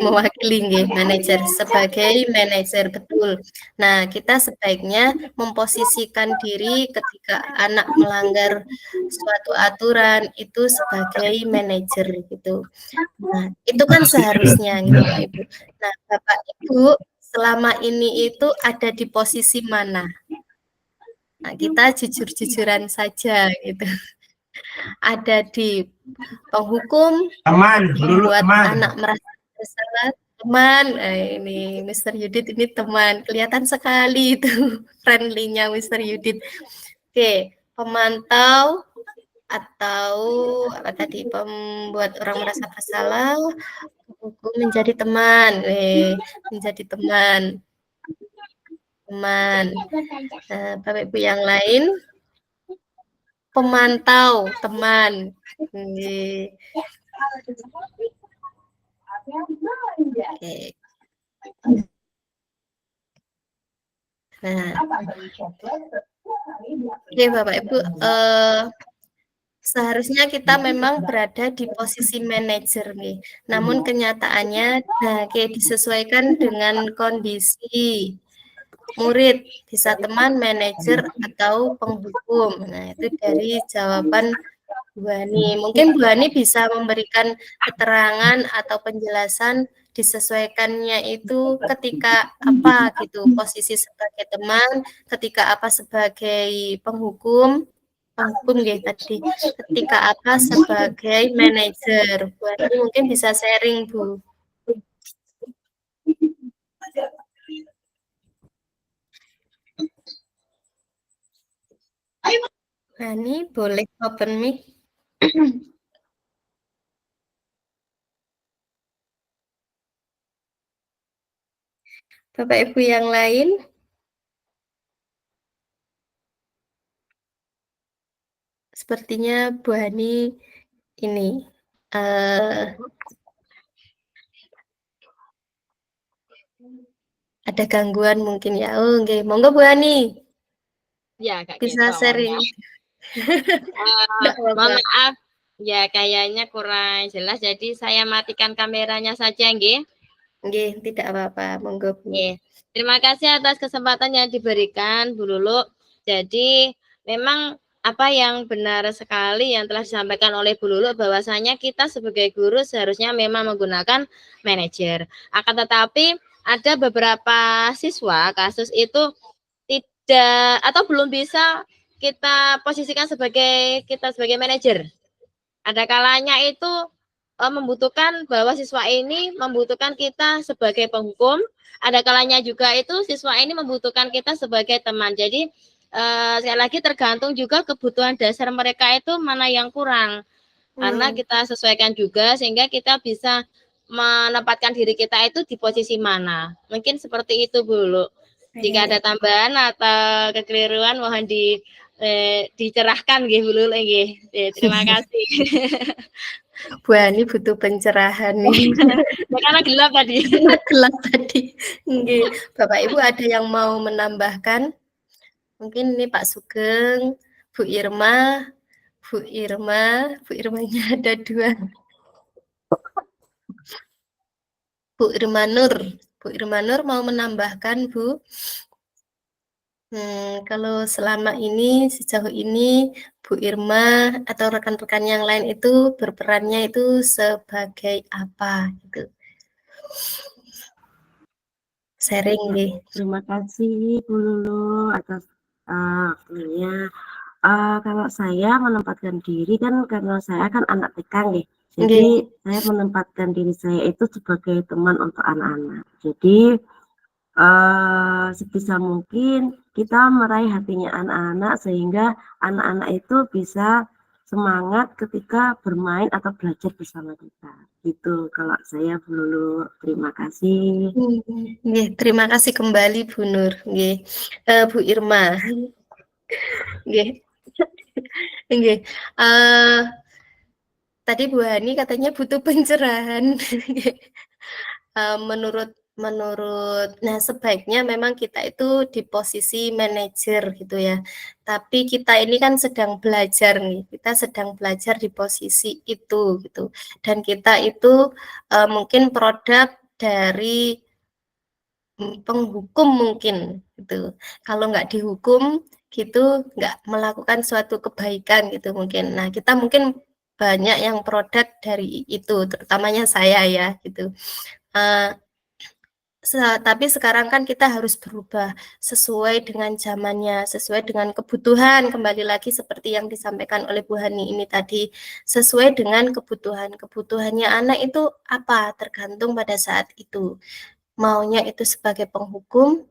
Speaker 1: mewakili nggih manajer sebagai manajer betul. Nah, kita sebaiknya memposisikan diri ketika anak melanggar suatu aturan itu sebagai manajer gitu. Nah, itu kan seharusnya gitu Pak Ibu. Nah, Bapak Ibu selama ini itu ada di posisi mana? Nah, kita jujur-jujuran saja gitu. Ada di penghukum,
Speaker 5: Teman, dulu
Speaker 1: membuat
Speaker 5: teman.
Speaker 1: anak merasa bersalah, teman. Ini Mr. Yudit ini teman, kelihatan sekali itu friendly-nya Mr. Yudit. Oke, pemantau atau apa tadi pembuat orang merasa bersalah, penghukum menjadi teman, menjadi teman. Bapak Ibu yang lain. Pemantau, teman. Oke. Nah, oke Bapak Ibu, seharusnya kita memang berada di posisi manajer nih. Namun kenyataannya, disesuaikan dengan kondisi murid, bisa teman, manajer, atau penghukum. Nah, itu dari jawaban Bu Hani. Mungkin Bu Hani bisa memberikan keterangan atau penjelasan disesuaikannya itu ketika apa gitu, posisi sebagai teman, ketika apa sebagai penghukum ya tadi, ketika apa sebagai manajer. Bu Hani mungkin bisa sharing, Bu. Hani, boleh open mic. Bapak Ibu yang lain. Sepertinya Bu Hani ini ada gangguan mungkin ya. Oh, oke. Monggo Bu Hani.
Speaker 6: Ya, Kak
Speaker 1: Bisa
Speaker 6: Keto,
Speaker 1: sharing.
Speaker 6: mohon maaf Ya, kayaknya kurang jelas, jadi saya matikan kameranya saja, nggih.
Speaker 1: Nggih, tidak apa-apa, monggo Bu.
Speaker 6: Oke. Terima kasih atas kesempatan yang diberikan, Bu Lulu. Jadi, memang apa yang benar sekali yang telah disampaikan oleh Bu Lulu, bahwasanya kita sebagai guru seharusnya memang menggunakan manajer. Akan tetapi, ada beberapa siswa kasus itu tidak atau belum bisa kita posisikan sebagai manajer. Ada kalanya itu membutuhkan bahwa siswa ini membutuhkan kita sebagai penghukum, ada kalanya juga itu siswa ini membutuhkan kita sebagai teman. Jadi sekali lagi tergantung juga kebutuhan dasar mereka itu mana yang kurang. Karena kita sesuaikan juga sehingga kita bisa menempatkan diri kita itu di posisi mana. Mungkin seperti itu Bu. Jika ada tambahan atau kekeliruan mohon dicerahkan nggih Bu Lulu nggih. Terima kasih.
Speaker 1: Bu Ani butuh pencerahan nih.
Speaker 6: Ya, karena gelap tadi.
Speaker 1: Gelap tadi. Nggih. Bapak Ibu ada yang mau menambahkan? Mungkin ini Pak Sugeng, Bu Irma, Bu Irmanya ada 2. Bu Irma Nur mau menambahkan Bu? Kalau selama ini, sejauh ini, Bu Irma atau rekan-rekan yang lain itu berperannya itu sebagai apa gitu? Sharing nih.
Speaker 4: Terima kasih Bu Lulu atas waktunya. Kalau saya menempatkan diri kan karena saya kan anak TK nih. Jadi saya menempatkan diri saya itu sebagai teman untuk anak-anak. Jadi sebisa mungkin kita meraih hatinya anak-anak sehingga anak-anak itu bisa semangat ketika bermain atau belajar bersama kita. Gitu kalau saya Bu Lulu. Terima kasih.
Speaker 1: Nggih, terima kasih kembali Bu Nur. Nggih. Bu Irma. Nggih. Nggih. Tadi Bu Hani katanya butuh pencerahan. Menurut nah sebaiknya memang kita itu di posisi manajer gitu ya. Tapi kita ini kan sedang belajar nih. Kita sedang belajar di posisi itu gitu. Dan kita itu mungkin produk dari penghukum mungkin gitu. Kalau nggak dihukum gitu, nggak melakukan suatu kebaikan gitu mungkin. Nah, kita mungkin banyak yang produk dari itu, terutamanya saya ya gitu. Tapi sekarang kan kita harus berubah sesuai dengan zamannya, sesuai dengan kebutuhan. Kembali lagi seperti yang disampaikan oleh Bu Hani ini tadi, sesuai dengan kebutuhan. Kebutuhannya anak itu apa? Tergantung pada saat itu. Maunya itu sebagai penghukum,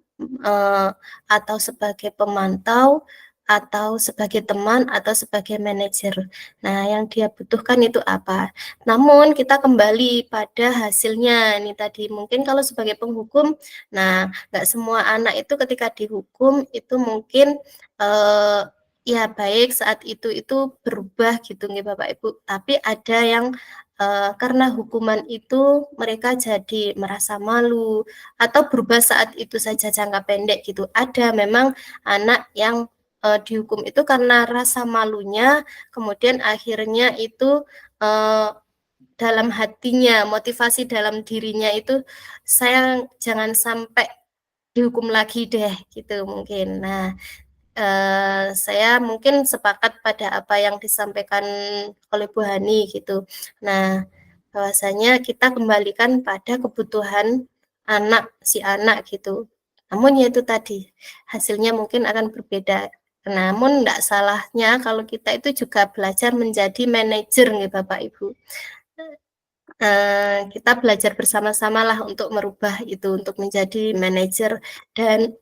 Speaker 1: atau sebagai pemantau, atau sebagai teman, atau sebagai manajer. Nah, yang dia butuhkan itu apa? Namun kita kembali pada hasilnya ini tadi, mungkin kalau sebagai penghukum, nah nggak semua anak itu ketika dihukum itu mungkin, ya baik saat itu berubah gitu nih Bapak Ibu, tapi ada yang karena hukuman itu mereka jadi merasa malu atau berubah saat itu saja jangka pendek gitu. Ada memang anak yang dihukum itu karena rasa malunya, kemudian akhirnya itu dalam hatinya, motivasi dalam dirinya itu saya jangan sampai dihukum lagi deh gitu mungkin. Nah, saya mungkin sepakat pada apa yang disampaikan oleh Bu Hani gitu. Nah, bahwasanya kita kembalikan pada kebutuhan si anak gitu. Namun ya itu tadi, hasilnya mungkin akan berbeda. Namun enggak salahnya kalau kita itu juga belajar menjadi manajer nih Bapak Ibu. Kita belajar bersama-samalah untuk merubah itu, untuk menjadi manajer dan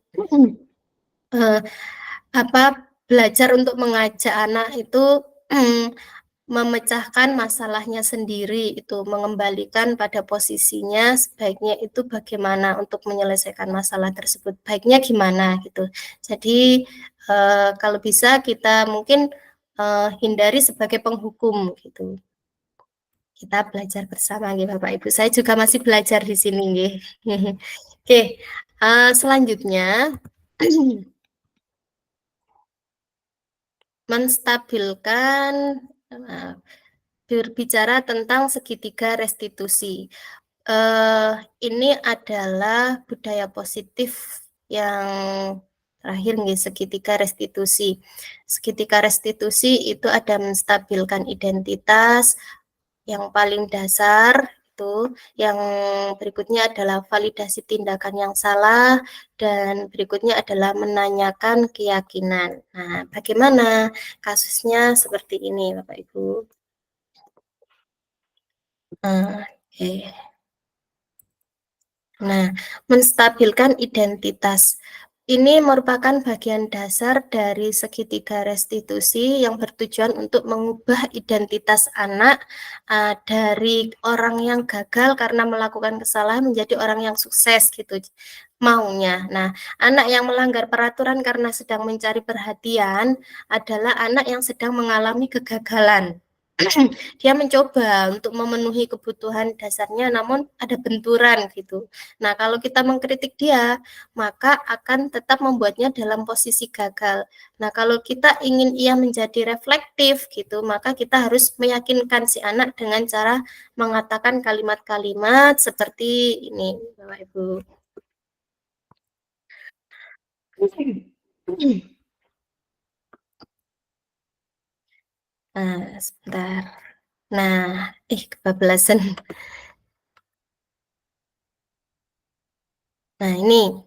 Speaker 1: belajar untuk mengajak anak itu memecahkan masalahnya sendiri itu, mengembalikan pada posisinya sebaiknya itu bagaimana untuk menyelesaikan masalah tersebut, baiknya gimana gitu. Jadi kalau bisa kita mungkin hindari sebagai penghukum gitu. Kita belajar bersama nggih Bapak Ibu. Saya juga masih belajar di sini nggih. Oke, selanjutnya menstabilkan berbicara tentang segitiga restitusi. Ini adalah budaya positif yang terakhir nih, segitiga restitusi. Segitiga restitusi itu ada menstabilkan identitas, yang paling dasar itu, yang berikutnya adalah validasi tindakan yang salah, dan berikutnya adalah menanyakan keyakinan. Nah, bagaimana kasusnya seperti ini, Bapak Ibu? Oke. Nah, menstabilkan identitas. Ini merupakan bagian dasar dari segitiga restitusi yang bertujuan untuk mengubah identitas anak dari orang yang gagal karena melakukan kesalahan menjadi orang yang sukses gitu maunya. Nah, anak yang melanggar peraturan karena sedang mencari perhatian adalah anak yang sedang mengalami kegagalan. Dia mencoba untuk memenuhi kebutuhan dasarnya namun ada benturan gitu. Nah, kalau kita mengkritik dia, maka akan tetap membuatnya dalam posisi gagal. Nah, kalau kita ingin ia menjadi reflektif gitu, maka kita harus meyakinkan si anak dengan cara mengatakan kalimat-kalimat seperti ini, Bapak Ibu. Nah, sebentar. Nah, kebablasan. Nah, ini.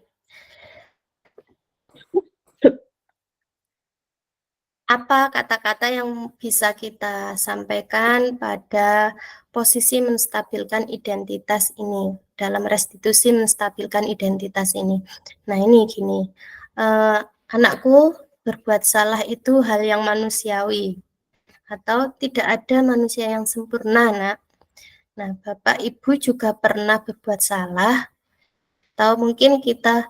Speaker 1: Apa kata-kata yang bisa kita sampaikan pada posisi menstabilkan identitas ini, dalam restitusi menstabilkan identitas ini. Nah, ini gini, anakku berbuat salah itu hal yang manusiawi, atau tidak ada manusia yang sempurna, Nak. Nah, Bapak Ibu juga pernah berbuat salah, atau mungkin kita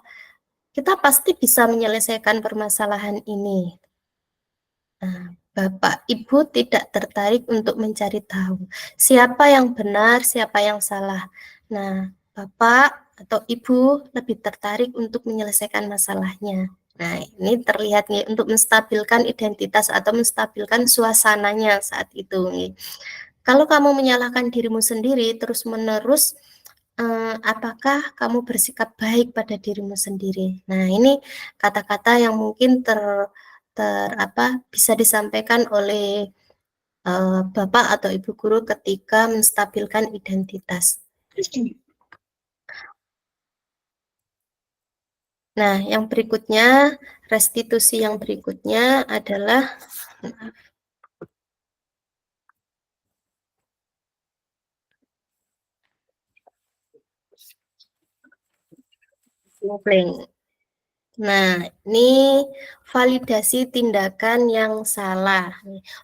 Speaker 1: pasti bisa menyelesaikan permasalahan ini. Nah, Bapak Ibu tidak tertarik untuk mencari tahu siapa yang benar, siapa yang salah. Nah, Bapak atau Ibu lebih tertarik untuk menyelesaikan masalahnya. Nah, ini terlihat nih untuk menstabilkan identitas atau menstabilkan suasananya saat itu nih. Kalau kamu menyalahkan dirimu sendiri terus-menerus, apakah kamu bersikap baik pada dirimu sendiri? Nah, ini kata-kata yang mungkin bisa disampaikan oleh Bapak atau Ibu guru ketika menstabilkan identitas. Nah, yang berikutnya, restitusi yang berikutnya adalah Nah, ini validasi tindakan yang salah.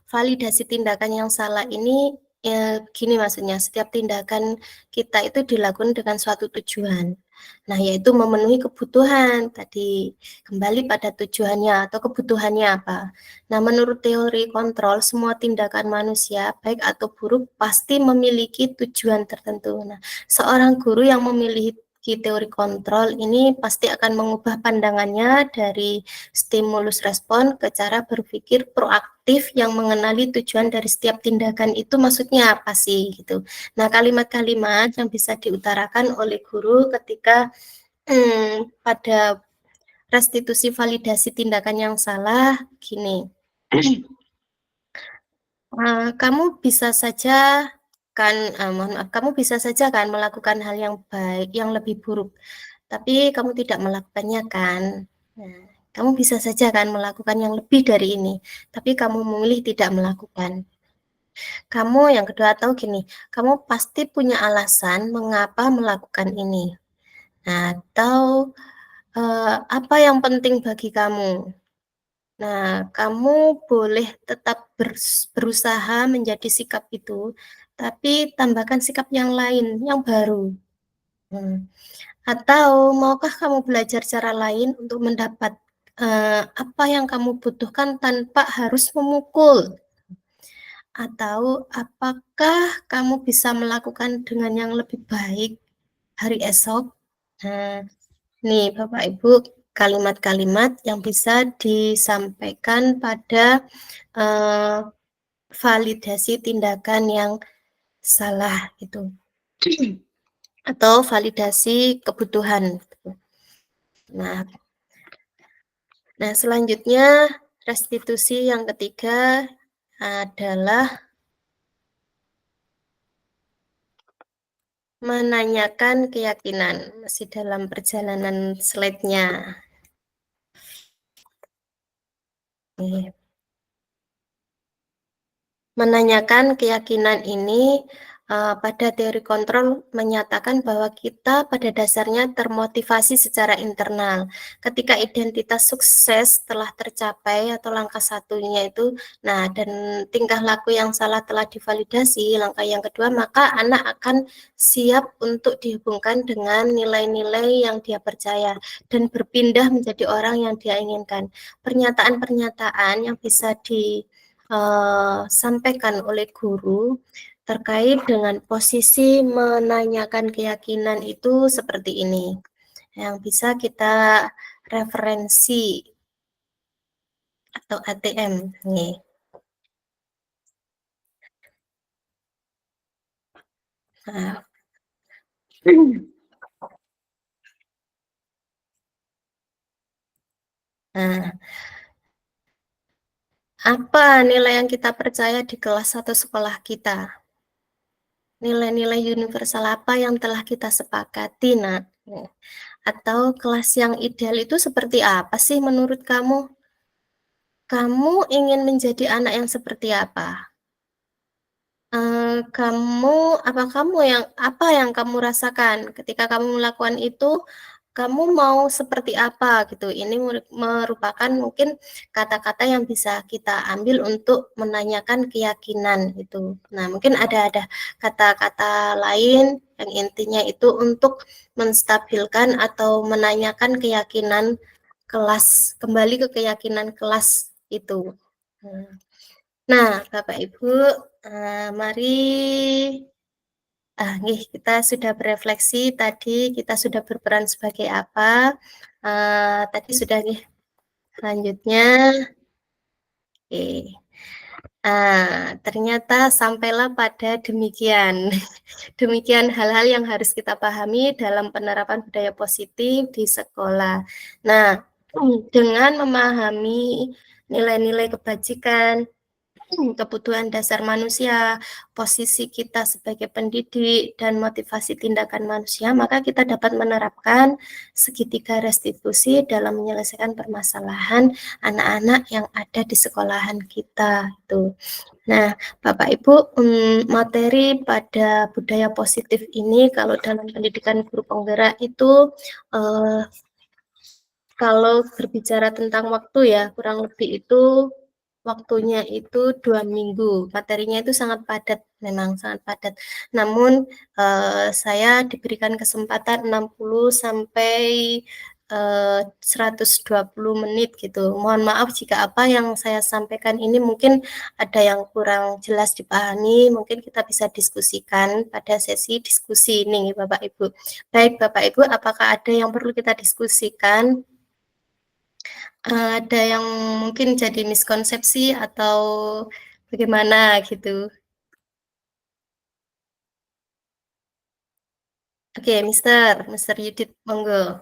Speaker 1: Validasi tindakan yang salah ini gini maksudnya, setiap tindakan kita itu dilakukan dengan suatu tujuan. Nah, yaitu memenuhi kebutuhan tadi. Kembali pada tujuannya atau kebutuhannya apa. Nah, menurut teori kontrol, semua tindakan manusia, baik atau buruk, pasti memiliki tujuan tertentu. Nah, seorang guru yang memilih teori kontrol ini pasti akan mengubah pandangannya dari stimulus respon ke cara berpikir proaktif yang mengenali tujuan dari setiap tindakan itu maksudnya apa sih gitu. Nah, kalimat-kalimat yang bisa diutarakan oleh guru ketika pada restitusi validasi tindakan yang salah gini. Kamu bisa saja kan, mohon maaf, kamu bisa saja kan melakukan hal yang baik, yang lebih buruk, tapi kamu tidak melakukannya kan. Nah, kamu bisa saja kan melakukan yang lebih dari ini, tapi kamu memilih tidak melakukan. Kamu yang kedua tahu gini, kamu pasti punya alasan mengapa melakukan ini. Nah, atau apa yang penting bagi kamu? Nah, kamu boleh tetap berusaha menjadi sikap itu, tapi tambahkan sikap yang lain, yang baru. Atau maukah kamu belajar cara lain untuk mendapat apa yang kamu butuhkan tanpa harus memukul? Atau apakah kamu bisa melakukan dengan yang lebih baik hari esok? Nah, nih Bapak Ibu, kalimat-kalimat yang bisa disampaikan pada validasi tindakan yang salah gitu. Atau validasi kebutuhan. Nah, selanjutnya restitusi yang ketiga adalah menanyakan keyakinan. Masih dalam perjalanan slide-nya. Menanyakan keyakinan ini pada teori kontrol menyatakan bahwa kita pada dasarnya termotivasi secara internal. Ketika identitas sukses telah tercapai atau langkah satunya itu, dan tingkah laku yang salah telah divalidasi, langkah yang kedua, maka anak akan siap untuk dihubungkan dengan nilai-nilai yang dia percaya dan berpindah menjadi orang yang dia inginkan. Pernyataan-pernyataan yang bisa sampaikan oleh guru terkait dengan posisi menanyakan keyakinan itu seperti ini, yang bisa kita referensi atau ATM nih. Apa nilai yang kita percaya di kelas atau sekolah kita? Nilai-nilai universal apa yang telah kita sepakati, Nak? Atau kelas yang ideal itu seperti apa sih menurut kamu? Kamu ingin menjadi anak yang seperti apa? Apa yang kamu rasakan ketika kamu melakukan itu? Kamu mau seperti apa gitu? Ini merupakan mungkin kata-kata yang bisa kita ambil untuk menanyakan keyakinan itu. Nah, mungkin ada kata-kata lain yang intinya itu untuk menstabilkan atau menanyakan keyakinan kelas, kembali ke keyakinan kelas itu. Nah, Bapak Ibu, mari kita sudah berefleksi tadi, kita sudah berperan sebagai apa, tadi sudah nih, selanjutnya, ternyata sampailah pada demikian, demikian hal-hal yang harus kita pahami dalam penerapan budaya positif di sekolah. Nah, dengan memahami nilai-nilai kebajikan, kebutuhan dasar manusia, posisi kita sebagai pendidik, dan motivasi tindakan manusia, maka kita dapat menerapkan segitiga restitusi dalam menyelesaikan permasalahan anak-anak yang ada di sekolahan kita. Nah, Bapak Ibu, materi pada budaya positif ini kalau dalam pendidikan guru penggerak itu kalau berbicara tentang waktu ya, kurang lebih itu waktunya itu 2 minggu, materinya itu sangat padat, memang sangat padat. Namun saya diberikan kesempatan 60 sampai 120 menit gitu. Mohon maaf jika apa yang saya sampaikan ini mungkin ada yang kurang jelas dipahami, mungkin kita bisa diskusikan pada sesi diskusi ini Bapak Ibu. Baik Bapak Ibu, apakah ada yang perlu kita diskusikan? Ada yang mungkin jadi miskonsepsi atau bagaimana gitu? Oke, Mister Yudit, monggo.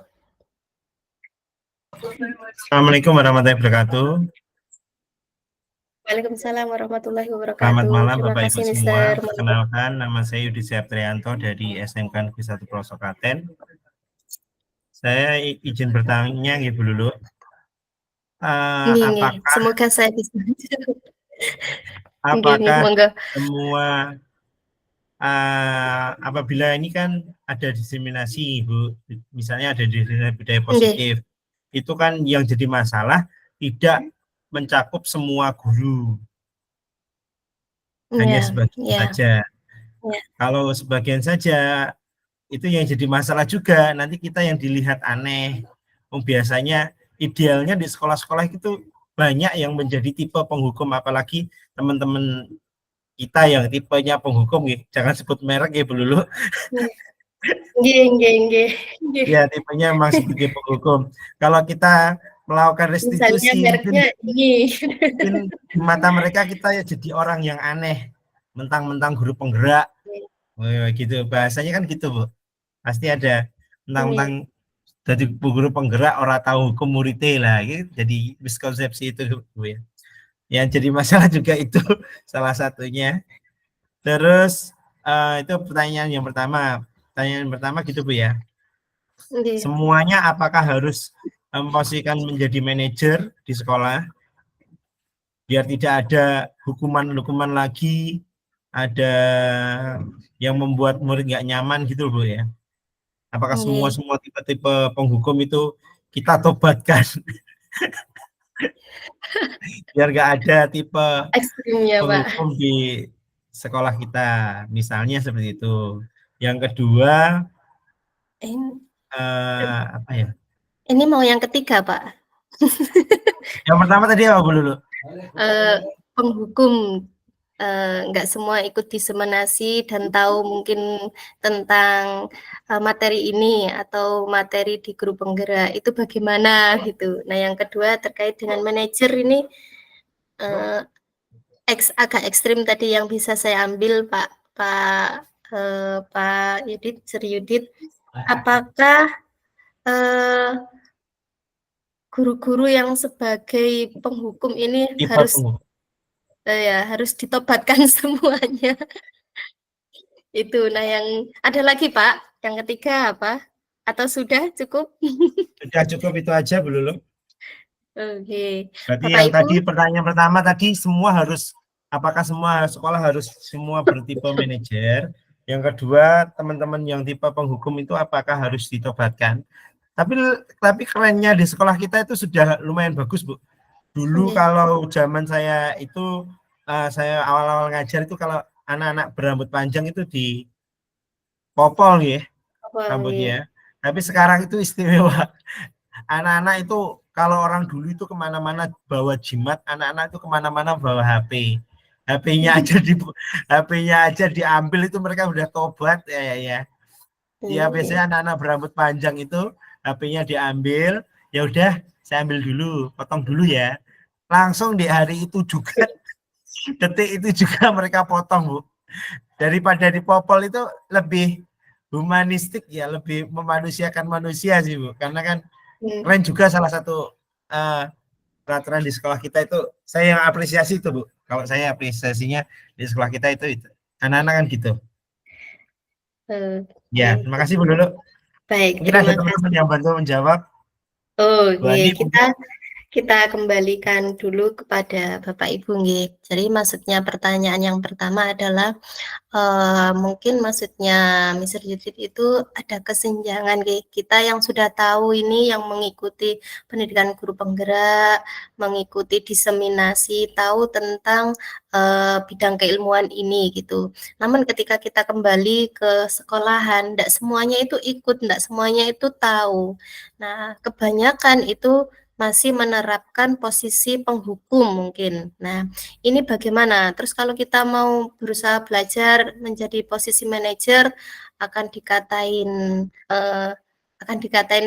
Speaker 5: Assalamualaikum warahmatullahi wabarakatuh.
Speaker 1: Waalaikumsalam warahmatullahi wabarakatuh.
Speaker 5: Selamat malam
Speaker 1: Terima
Speaker 5: Bapak
Speaker 1: kasih,
Speaker 5: Ibu
Speaker 1: Mister.
Speaker 5: semua. Perkenalkan, nama saya Yudi Septrianto dari SMK Negeri 1 Pelosok Klaten. Saya izin bertanya Ibu Lulu.
Speaker 1: Semoga saya bisa.
Speaker 5: Apakah semua apabila ini kan ada diseminasi Ibu, misalnya ada diseminasi budaya positif, itu kan yang jadi masalah tidak mencakup semua guru, hanya sebagian saja. Kalau sebagian saja, itu yang jadi masalah juga, nanti kita yang dilihat aneh. Biasanya idealnya di sekolah-sekolah itu banyak yang menjadi tipe penghukum, apalagi teman-teman kita yang tipenya penghukum, jangan sebut merek ya Bu Lulu. Ya, tipenya memang sebagai penghukum. Kalau kita melakukan
Speaker 1: Misalnya
Speaker 5: restitusi,
Speaker 1: mereknya ini.
Speaker 5: mungkin di mata mereka kita ya jadi orang yang aneh, mentang-mentang guru penggerak. Gitu bahasanya kan gitu, Bu. Pasti ada mentang-mentang jadi guru penggerak orang tahu hukum muridnya lah, gitu. Jadi miskonsepsi itu, Bu, ya. Yang jadi masalah juga itu salah satunya. Terus itu pertanyaan yang pertama. Pertanyaan pertama gitu, Bu, ya. Semuanya apakah harus memposisikan menjadi manajer di sekolah biar tidak ada hukuman-hukuman lagi, ada yang membuat murid nggak nyaman gitu, Bu, ya. Apakah semua tipe-tipe penghukum itu kita tobatkan biar nggak ada tipe
Speaker 1: ekstrimnya, Pak.
Speaker 5: penghukum di sekolah kita, misalnya seperti itu. Yang kedua apa ya?
Speaker 1: Ini mau yang ketiga, Pak.
Speaker 5: Yang pertama tadi apa, Bu Lulu?
Speaker 1: Penghukum nggak semua ikut diseminasi dan tahu mungkin tentang materi ini atau materi di guru penggerak itu bagaimana gitu. Nah, yang kedua terkait dengan manajer ini agak ekstrim tadi yang bisa saya ambil, Pak Yudit, Sri Yudit. Apakah guru-guru yang sebagai penghukum ini harus ditobatkan semuanya? Itu. Nah, yang ada lagi, Pak, yang ketiga apa? Atau sudah cukup?
Speaker 5: Sudah cukup itu aja, Bu Lulu.
Speaker 1: Oke.
Speaker 5: Berarti
Speaker 1: Bapak,
Speaker 5: yang
Speaker 1: Ibu?
Speaker 5: tadi pertanyaan pertama tadi semua harus, apakah semua sekolah harus semua bertipe manajer? Yang kedua, teman-teman yang tipe penghukum itu apakah harus ditobatkan? Tapi kerennya di sekolah kita itu sudah lumayan bagus, Bu. Dulu kalau zaman saya itu, saya awal-awal ngajar itu kalau anak-anak berambut panjang itu di popol ya rambutnya. Tapi sekarang itu istimewa. Anak-anak itu kalau orang dulu itu kemana-mana bawa jimat, anak-anak itu kemana-mana bawa HP. HP-nya aja diambil itu mereka udah tobat ya. Ya biasanya anak-anak berambut panjang itu HP-nya diambil, ya udah saya ambil dulu, potong dulu ya. Langsung di hari itu juga, detik itu juga mereka potong, Bu. Daripada dipopol itu lebih humanistik ya, lebih memanusiakan manusia sih, Bu. Karena kan keren juga salah satu peraturan di sekolah kita itu, saya yang apresiasi itu, Bu. Kalau saya apresiasinya di sekolah kita itu. Anak-anak kan gitu. Ya, terima kasih, Bu Lulu.
Speaker 1: Baik,
Speaker 5: mungkin ada teman-teman yang bantu menjawab.
Speaker 1: Kita kembalikan dulu kepada Bapak Ibu nggih. Jadi maksudnya pertanyaan yang pertama adalah mungkin maksudnya Mr. Yudit itu ada kesenjangan nggih. Kita yang sudah tahu ini yang mengikuti pendidikan guru penggerak, mengikuti diseminasi, tahu tentang bidang keilmuan ini gitu. Namun ketika kita kembali ke sekolahan, tidak semuanya itu ikut, tidak semuanya itu tahu. Nah, kebanyakan itu masih menerapkan posisi penghukum mungkin. Nah, ini bagaimana? Terus kalau kita mau berusaha belajar menjadi posisi manajer, akan dikatain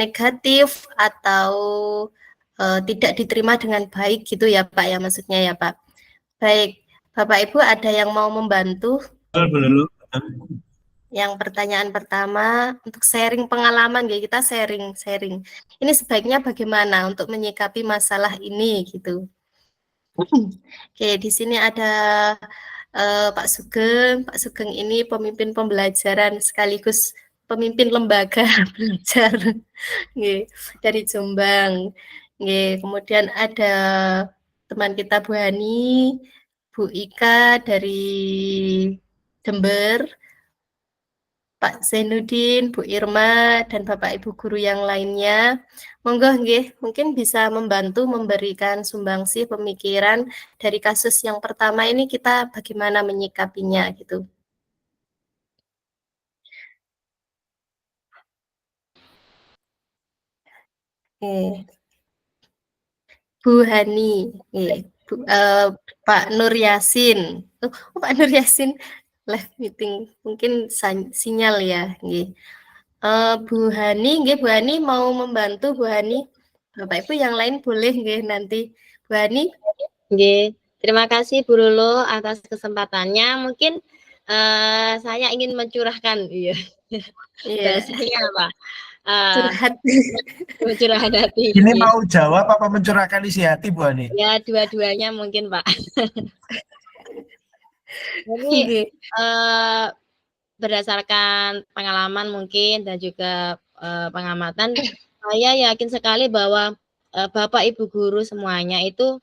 Speaker 1: negatif atau tidak diterima dengan baik gitu ya, Pak ya, maksudnya ya, Pak. Baik, Bapak Ibu ada yang mau membantu? Yang pertanyaan pertama untuk sharing pengalaman ya, kita sharing. Ini sebaiknya bagaimana untuk menyikapi masalah ini gitu. Oke, di sini ada Pak Sugeng. Pak Sugeng ini pemimpin pembelajaran sekaligus pemimpin lembaga belajar dari Jombang. Kemudian ada teman kita Bu Hani, Bu Ika dari Jember, Pak Zainuddin, Bu Irma, dan Bapak Ibu guru yang lainnya. Monggo nggih, mungkin bisa membantu memberikan sumbangsi pemikiran dari kasus yang pertama ini kita bagaimana menyikapinya gitu. Bu Hani, Pak Nur Yasin. Pak Nur Yasin live meeting, mungkin sinyal ya. Bu Hani, Bu Hani mau membantu Bu Hani? Bapak Ibu yang lain boleh nggih nanti. Bu Hani?
Speaker 6: Nggih, terima kasih Bu Lulu atas kesempatannya. Mungkin saya ingin mencurahkan, iya. Bahasanya apa?
Speaker 1: Curhat.
Speaker 6: Mencurahkan hati.
Speaker 5: Ini
Speaker 6: Nggih.
Speaker 5: mau jawab apa mencurahkan isi hati, Bu Ani?
Speaker 6: Ya, dua-duanya mungkin, Pak. Jadi
Speaker 1: Nggih.
Speaker 6: berdasarkan pengalaman mungkin dan juga pengamatan, saya yakin sekali bahwa Bapak Ibu guru semuanya itu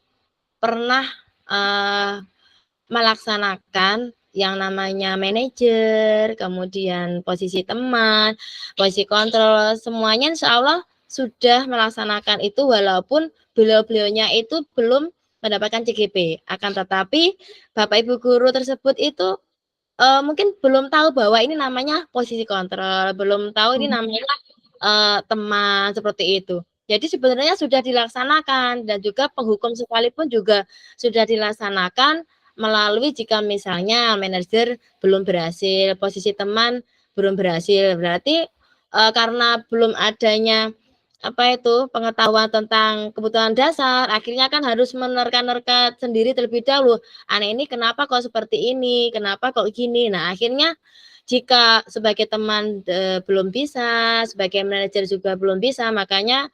Speaker 6: pernah melaksanakan yang namanya manajer, kemudian posisi teman, posisi kontrol, semuanya insya Allah sudah melaksanakan itu walaupun beliau-beliaunya itu belum mendapatkan CGP. Akan tetapi Bapak Ibu guru tersebut itu mungkin belum tahu bahwa ini namanya posisi kontrol, belum tahu ini namanya teman seperti itu. Jadi sebenarnya sudah dilaksanakan dan juga penghukum sekalipun juga sudah dilaksanakan melalui jika misalnya manajer belum berhasil, posisi teman belum berhasil, berarti karena belum adanya pengetahuan tentang kebutuhan dasar, akhirnya kan harus menerka-nerka sendiri terlebih dahulu. Aneh ini kenapa kok seperti ini? Kenapa kok gini? Nah, akhirnya jika sebagai teman belum bisa, sebagai manajer juga belum bisa, makanya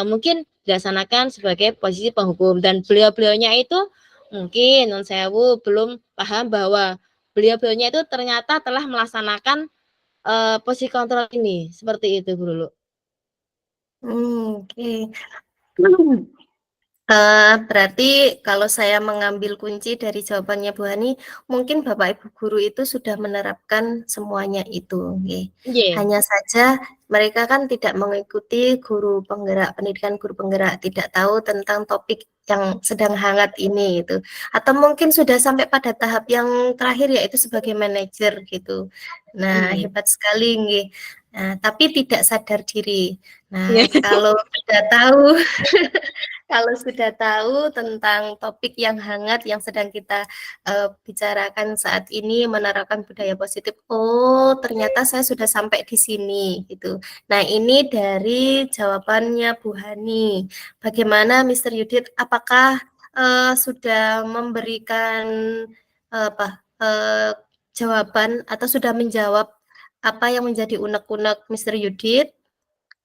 Speaker 6: mungkin dilaksanakan sebagai posisi penghukum dan beliau-beliaunya itu mungkin non sewu belum paham bahwa beliau-beliaunya itu ternyata telah melaksanakan posisi kontrol ini. Seperti itu, Bu Lulu.
Speaker 1: Oke. Berarti kalau saya mengambil kunci dari jawabannya Bu Hani, mungkin Bapak Ibu guru itu sudah menerapkan semuanya itu. Hanya saja mereka kan tidak mengikuti guru penggerak, pendidikan guru penggerak, tidak tahu tentang topik yang sedang hangat ini itu. Atau mungkin sudah sampai pada tahap yang terakhir yaitu sebagai manajer gitu. Nah, hebat sekali nggih. Nah, tapi tidak sadar diri. Nah, kalau sudah tahu kalau sudah tahu tentang topik yang hangat yang sedang kita bicarakan saat ini, menerapkan budaya positif, oh ternyata saya sudah sampai di sini gitu. Nah ini dari jawabannya Bu Hani. Bagaimana Mr. Yudit? Apakah sudah memberikan jawaban atau sudah menjawab apa yang menjadi unek-unek Mr. Yudit?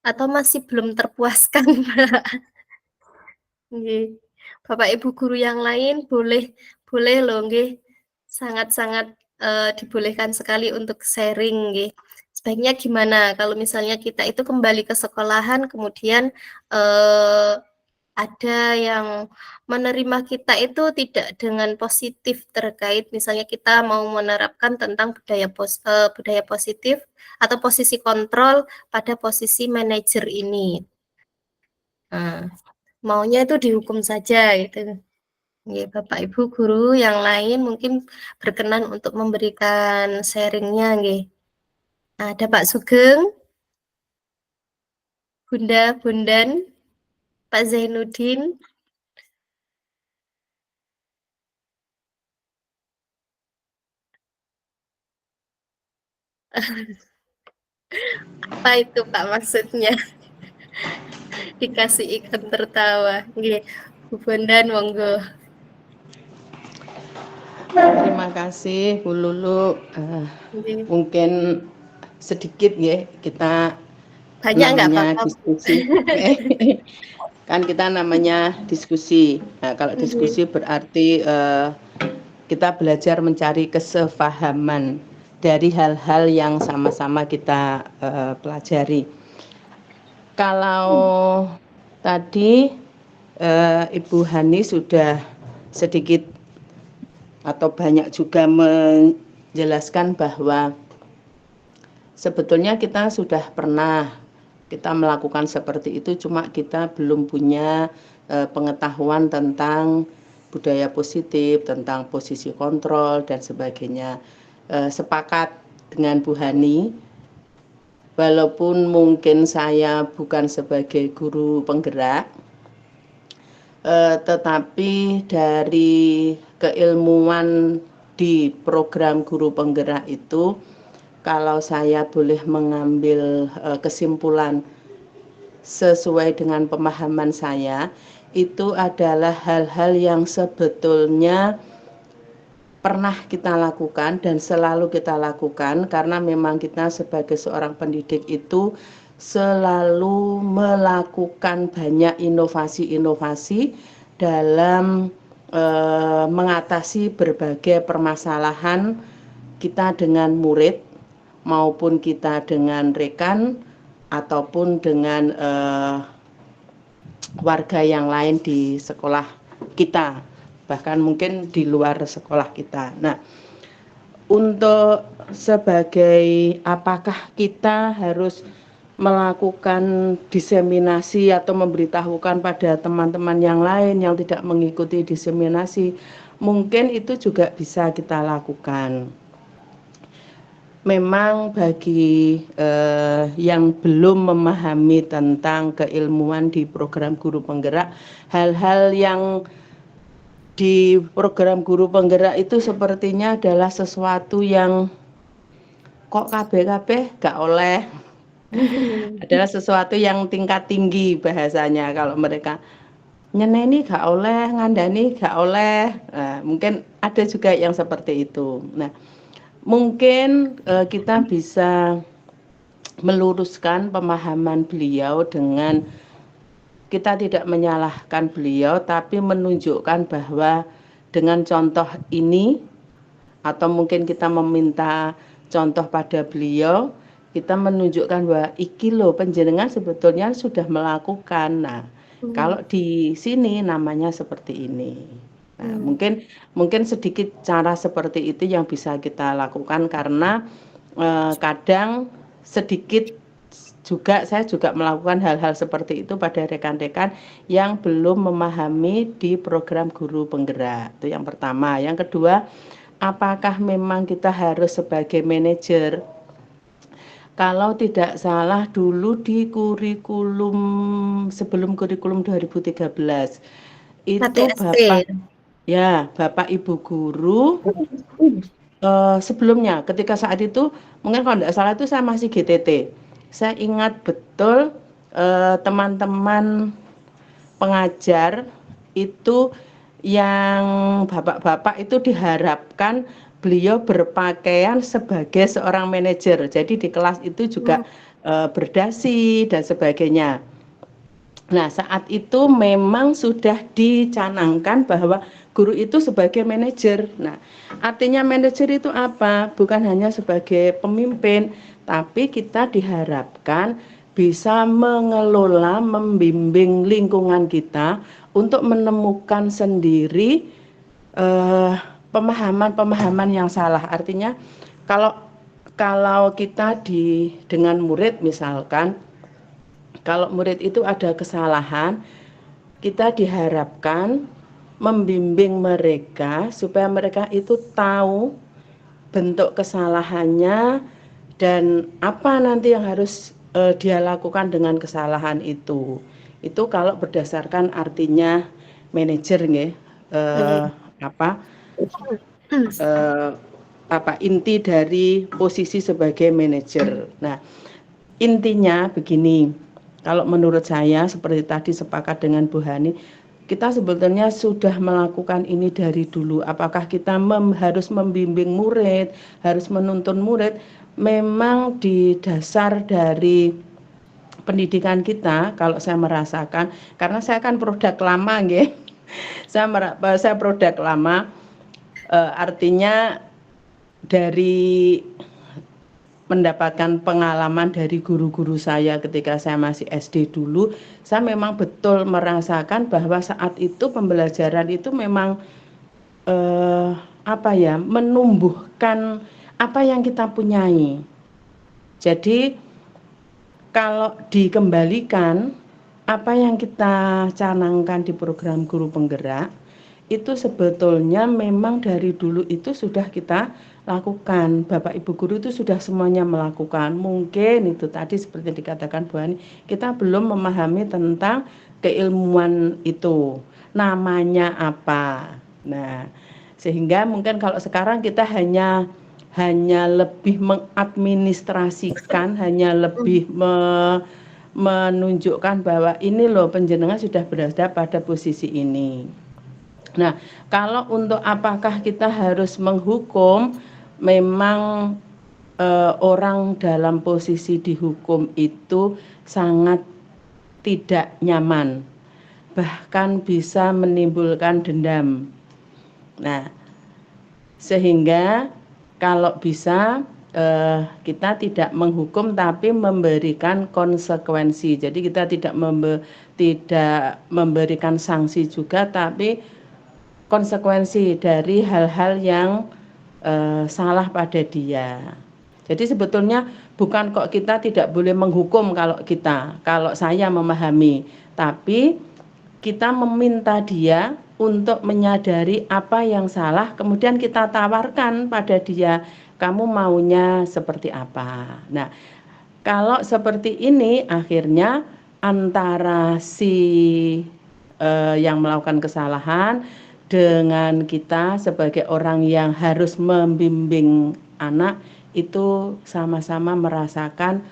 Speaker 1: Atau masih belum terpuaskan, Mbak? Nggih. Bapak Ibu guru yang lain boleh loh nggih. Sangat-sangat dibolehkan sekali untuk sharing nggih. Sebaiknya gimana kalau misalnya kita itu kembali ke sekolahan kemudian ada yang menerima kita itu tidak dengan positif terkait misalnya kita mau menerapkan tentang budaya positif atau posisi kontrol pada posisi manajer ini. Nah, maunya itu dihukum saja gitu. Ya, Bapak Ibu guru yang lain mungkin berkenan untuk memberikan sharingnya nggih. Ada Pak Sugeng, Bunda Bundan, Pak Zainuddin. Apa itu Pak maksudnya? Dikasih ikan tertawa. Nggih. Bu Bundan monggo.
Speaker 7: Terima kasih Bu Lulu. Mungkin sedikit ya kita
Speaker 1: banyak
Speaker 7: namanya diskusi. Kan kita namanya diskusi. Nah, kalau diskusi berarti kita belajar mencari kesepahaman dari hal-hal yang sama-sama kita pelajari. Kalau tadi Ibu Hani sudah sedikit atau banyak juga menjelaskan bahwa sebetulnya kita sudah pernah kita melakukan seperti itu, cuma kita belum punya pengetahuan tentang budaya positif, tentang posisi kontrol dan sebagainya. Sepakat dengan Bu Hani, walaupun mungkin saya bukan sebagai guru penggerak, tetapi dari keilmuan di program guru penggerak itu, kalau saya boleh mengambil kesimpulan sesuai dengan pemahaman saya, itu adalah hal-hal yang sebetulnya pernah kita lakukan dan selalu kita lakukan, karena memang kita sebagai seorang pendidik itu selalu melakukan banyak inovasi-inovasi dalam mengatasi berbagai permasalahan kita dengan murid maupun kita dengan rekan ataupun dengan warga yang lain di sekolah kita, bahkan mungkin di luar sekolah kita. Nah, untuk sebagai apakah kita harus melakukan diseminasi atau memberitahukan pada teman-teman yang lain yang tidak mengikuti diseminasi, mungkin itu juga bisa kita lakukan. Memang bagi yang belum memahami tentang keilmuan di program guru penggerak, hal-hal yang di program guru penggerak itu sepertinya adalah sesuatu yang kok KB gak oleh, adalah sesuatu yang tingkat tinggi bahasanya. Kalau mereka nyeneni gak oleh, ngandani gak oleh, mungkin ada juga yang seperti itu. Nah, mungkin kita bisa meluruskan pemahaman beliau dengan kita tidak menyalahkan beliau, tapi menunjukkan bahwa dengan contoh ini, atau mungkin kita meminta contoh pada beliau, kita menunjukkan bahwa iki loh panjenengan sebetulnya sudah melakukan. Nah, kalau di sini namanya seperti ini. Nah, mungkin sedikit cara seperti itu yang bisa kita lakukan, karena kadang sedikit juga saya juga melakukan hal-hal seperti itu pada rekan-rekan yang belum memahami di program guru penggerak. Itu yang pertama. Yang kedua, apakah memang kita harus sebagai manajer? Kalau tidak salah dulu di kurikulum sebelum kurikulum 2013 itu Bapak Ibu guru sebelumnya, ketika saat itu mungkin kalau tidak salah itu saya masih GTT. Saya ingat betul teman-teman pengajar itu yang bapak-bapak itu diharapkan beliau berpakaian sebagai seorang manajer. Jadi di kelas itu juga berdasi dan sebagainya. Nah, saat itu memang sudah dicanangkan bahwa guru itu sebagai manajer. Nah, artinya manajer itu apa? Bukan hanya sebagai pemimpin, tapi kita diharapkan bisa mengelola, membimbing lingkungan kita untuk menemukan sendiri pemahaman-pemahaman yang salah. Artinya kalau kita dengan murid misalkan, kalau murid itu ada kesalahan, kita diharapkan membimbing mereka supaya mereka itu tahu bentuk kesalahannya dan apa nanti yang harus dia lakukan dengan kesalahan itu. Itu kalau berdasarkan artinya manajer nggih, inti dari posisi sebagai manajer. Nah, intinya begini, kalau menurut saya seperti tadi sepakat dengan Bu Hani, kita sebetulnya sudah melakukan ini dari dulu. Apakah kita harus membimbing murid, harus menuntun murid? Memang di dasar dari pendidikan kita, kalau saya merasakan, karena saya kan produk lama nggih. Saya produk lama, artinya dari mendapatkan pengalaman dari guru-guru saya ketika saya masih SD dulu, saya memang betul merasakan bahwa saat itu pembelajaran itu memang menumbuhkan apa yang kita punyai. Jadi kalau dikembalikan apa yang kita canangkan di program guru penggerak itu sebetulnya memang dari dulu itu sudah kita lakukan. Bapak Ibu guru itu sudah semuanya melakukan. Mungkin itu tadi seperti dikatakan Bu Hani, kita belum memahami tentang keilmuan itu. Namanya apa? Nah, sehingga mungkin kalau sekarang kita hanya lebih mengadministrasikan, hanya lebih menunjukkan bahwa ini loh penjenengan sudah berada pada posisi ini. Nah, kalau untuk apakah kita harus menghukum, memang orang dalam posisi dihukum itu sangat tidak nyaman, bahkan bisa menimbulkan dendam. Nah, sehingga kalau bisa kita tidak menghukum tapi memberikan konsekuensi. Jadi kita tidak memberikan sanksi juga, tapi konsekuensi dari hal-hal yang salah pada dia. Jadi sebetulnya bukan kok kita tidak boleh menghukum kalau saya memahami, tapi kita meminta dia untuk menyadari apa yang salah, kemudian kita tawarkan pada dia, kamu maunya seperti apa. Nah, kalau seperti ini akhirnya antara si yang melakukan kesalahan dengan kita sebagai orang yang harus membimbing anak itu sama-sama merasakan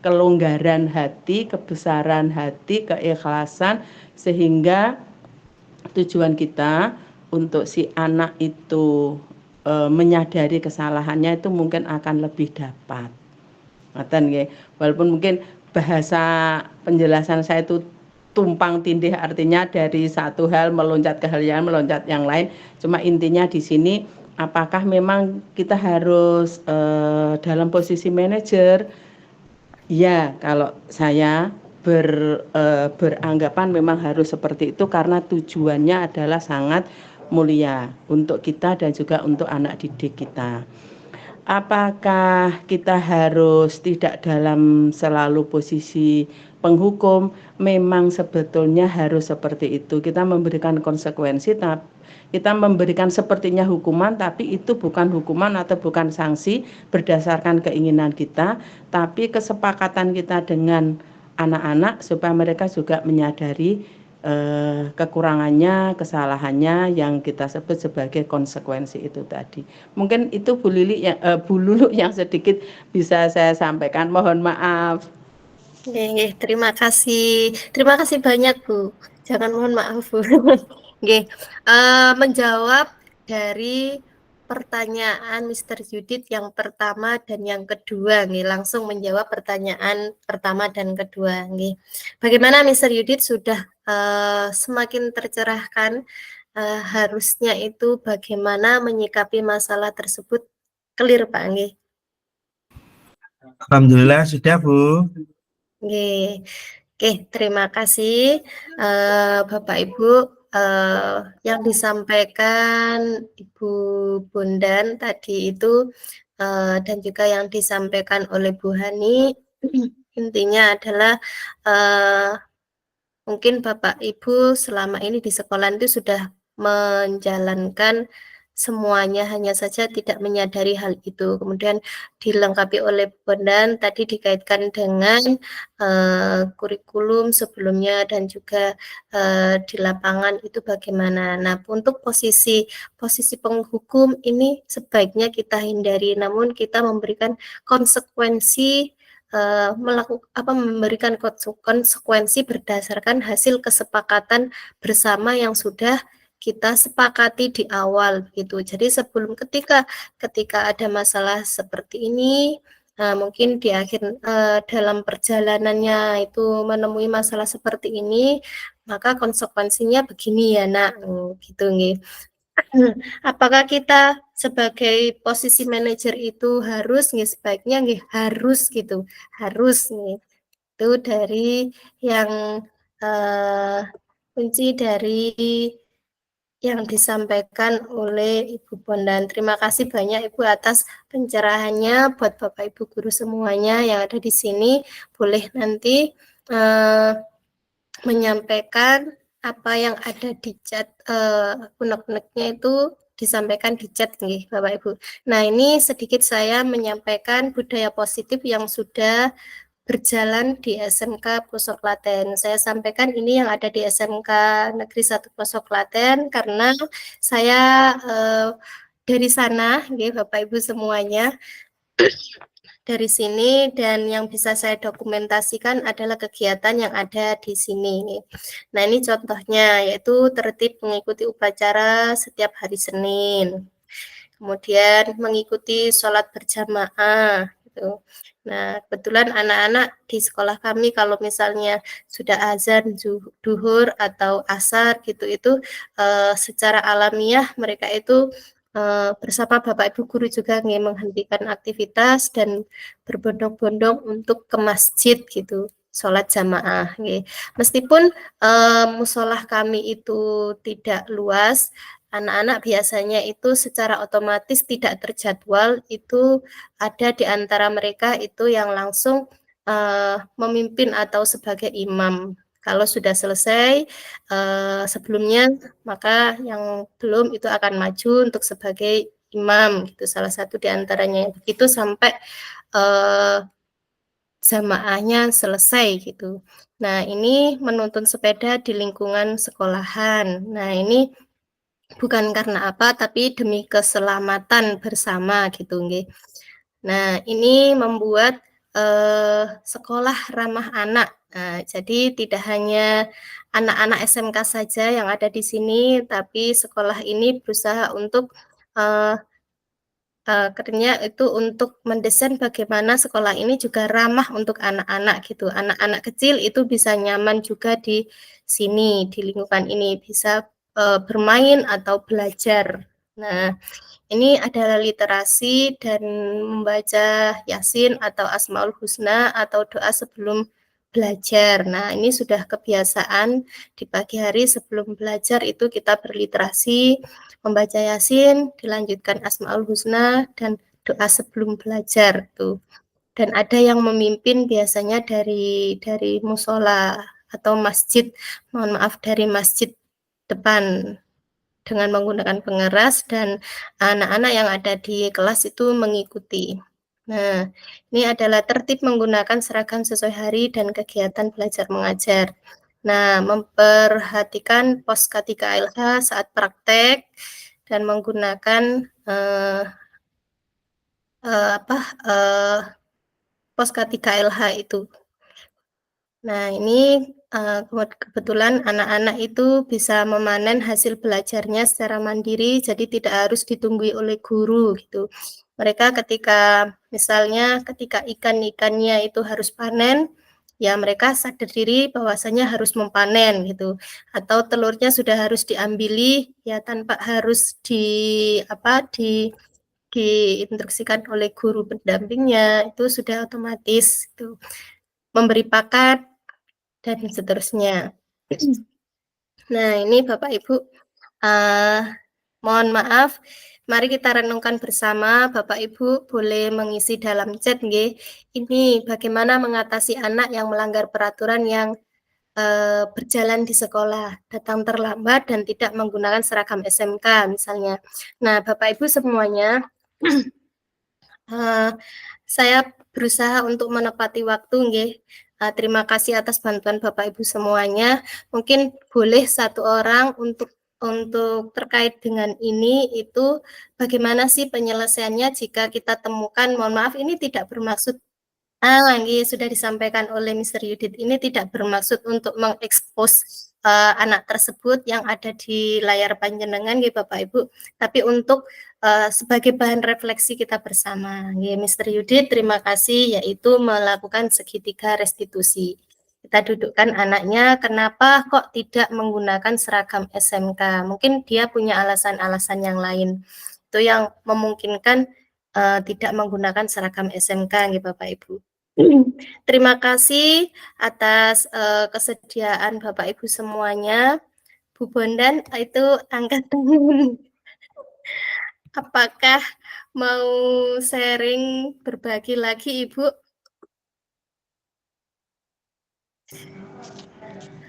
Speaker 7: kelonggaran hati, kebesaran hati, keikhlasan, sehingga tujuan kita untuk si anak itu menyadari kesalahannya itu mungkin akan lebih dapat. Walaupun mungkin bahasa penjelasan saya itu tumpang tindih, artinya dari satu hal meloncat ke hal yang meloncat yang lain. Cuma intinya di sini, apakah memang kita harus dalam posisi manajer? Ya, kalau saya beranggapan memang harus seperti itu, karena tujuannya adalah sangat mulia untuk kita dan juga untuk anak didik kita. Apakah kita harus tidak dalam selalu posisi penghukum? Memang sebetulnya harus seperti itu. Kita memberikan konsekuensi, kita memberikan sepertinya hukuman, tapi itu bukan hukuman atau bukan sanksi berdasarkan keinginan kita, tapi kesepakatan kita dengan anak-anak supaya mereka juga menyadari kekurangannya, kesalahannya yang kita sebut sebagai konsekuensi itu tadi. Mungkin itu Bu Lulu yang sedikit bisa saya sampaikan. Mohon maaf.
Speaker 1: Oke, terima kasih banyak Bu. Jangan mohon maaf Bu. Oke, menjawab dari pertanyaan Mr. Yudit yang pertama dan yang kedua, nih langsung menjawab pertanyaan pertama dan kedua. Nih, bagaimana Mr. Yudit sudah semakin tercerahkan, harusnya itu bagaimana menyikapi masalah tersebut, clear Pak Nggih?
Speaker 5: Alhamdulillah sudah Bu.
Speaker 1: Oke, terima kasih Bapak Ibu. Yang disampaikan Ibu Bondan tadi itu dan juga yang disampaikan oleh Bu Hani, intinya adalah mungkin Bapak Ibu selama ini di sekolah itu sudah menjalankan semuanya, hanya saja tidak menyadari hal itu. Kemudian dilengkapi oleh Bondan tadi dikaitkan dengan kurikulum sebelumnya dan juga di lapangan itu bagaimana. Nah, untuk posisi penghukum ini sebaiknya kita hindari, namun kita memberikan konsekuensi, memberikan konsekuensi berdasarkan hasil kesepakatan bersama yang sudah kita sepakati di awal gitu. Jadi sebelum ketika ada masalah seperti ini, mungkin di akhir dalam perjalanannya itu menemui masalah seperti ini, maka konsekuensinya begini ya Nak, gitu nih. Apakah kita sebagai posisi manajer itu harus nih, sebaiknya nih harus gitu, harus nih. Itu dari yang kunci dari yang disampaikan oleh Ibu Bondan. Terima kasih banyak Ibu atas pencerahannya. Buat Bapak Ibu guru semuanya yang ada di sini, boleh nanti menyampaikan apa yang ada di chat, unek-uneknya itu disampaikan di chat nih Bapak Ibu. Nah, ini sedikit saya menyampaikan budaya positif yang sudah berjalan di SMK Pelosok Klaten. Saya sampaikan ini yang ada di SMK Negeri 1 Pelosok Klaten karena saya dari sana, ya, Bapak Ibu semuanya. dari sini, dan yang bisa saya dokumentasikan adalah kegiatan yang ada di sini. Nah, ini contohnya, yaitu tertib mengikuti upacara setiap hari Senin. Kemudian mengikuti sholat berjamaah. Gitu. Nah, kebetulan anak-anak di sekolah kami kalau misalnya sudah azan duhur atau asar gitu, itu secara alamiah mereka itu bersama Bapak Ibu guru juga menghentikan aktivitas dan berbondong-bondong untuk ke masjid gitu, sholat jamaah. Meskipun musolah kami itu tidak luas, anak-anak biasanya itu secara otomatis tidak terjadwal, itu ada di antara mereka itu yang langsung memimpin atau sebagai imam. Kalau sudah selesai sebelumnya, maka yang belum itu akan maju untuk sebagai imam, gitu. Salah satu di antaranya begitu sampai jamaahnya selesai gitu. Nah, ini menuntun sepeda di lingkungan sekolahan. Nah, ini bukan karena apa, tapi demi keselamatan bersama gitu, nggih. Nah, ini membuat sekolah ramah anak. Nah, jadi tidak hanya anak-anak SMK saja yang ada di sini, tapi sekolah ini berusaha untuk kerjanya itu untuk mendesain bagaimana sekolah ini juga ramah untuk anak-anak gitu. Anak-anak kecil itu bisa nyaman juga di sini, di lingkungan ini, bisa bermain atau belajar. Nah, ini adalah literasi dan membaca Yasin atau Asmaul Husna atau doa sebelum belajar. Nah, ini sudah kebiasaan di pagi hari sebelum belajar itu kita berliterasi, membaca Yasin, dilanjutkan Asmaul Husna dan doa sebelum belajar tuh. Dan ada yang memimpin biasanya dari musola atau masjid, mohon maaf dari masjid depan dengan menggunakan pengeras, dan anak-anak yang ada di kelas itu mengikuti. Nah, ini adalah tertib menggunakan seragam sesuai hari dan kegiatan belajar mengajar. Nah, memperhatikan pos K3LH saat praktek dan menggunakan pos K3LH itu. Nah, ini kebetulan anak-anak itu bisa memanen hasil belajarnya secara mandiri, jadi tidak harus ditunggu oleh guru gitu. Mereka misalnya ketika ikan-ikannya itu harus panen, ya mereka sadar diri bahwasanya harus mempanen gitu. Atau telurnya sudah harus diambili, ya tanpa harus diinstruksikan oleh guru pendampingnya, itu sudah otomatis gitu. Memberi pakan dan seterusnya. Nah, ini Bapak Ibu, mohon maaf, mari kita renungkan bersama. Bapak Ibu boleh mengisi dalam chat, nggih. Ini bagaimana mengatasi anak yang melanggar peraturan yang berjalan di sekolah, datang terlambat dan tidak menggunakan seragam SMK misalnya. Nah, Bapak Ibu semuanya, saya berusaha untuk menepati waktu, nggih. Terima kasih atas bantuan Bapak Ibu semuanya. Mungkin boleh satu orang untuk terkait dengan ini, itu bagaimana sih penyelesaiannya jika kita temukan, mohon maaf ini tidak bermaksud sudah disampaikan oleh Mr. Yudit, ini tidak bermaksud untuk mengekspos anak tersebut yang ada di layar panjenengan nggih Bapak Ibu, tapi untuk sebagai bahan refleksi kita bersama. Nggih, Mr. Yudit, terima kasih, yaitu melakukan segitiga restitusi. Kita dudukkan anaknya, kenapa kok tidak menggunakan seragam SMK? Mungkin dia punya alasan-alasan yang lain. Itu yang memungkinkan tidak menggunakan seragam SMK, nggih Bapak Ibu. Terima kasih atas kesediaan Bapak Ibu semuanya. Bu Bondan itu angkat tangan. Apakah mau sharing, berbagi lagi Ibu?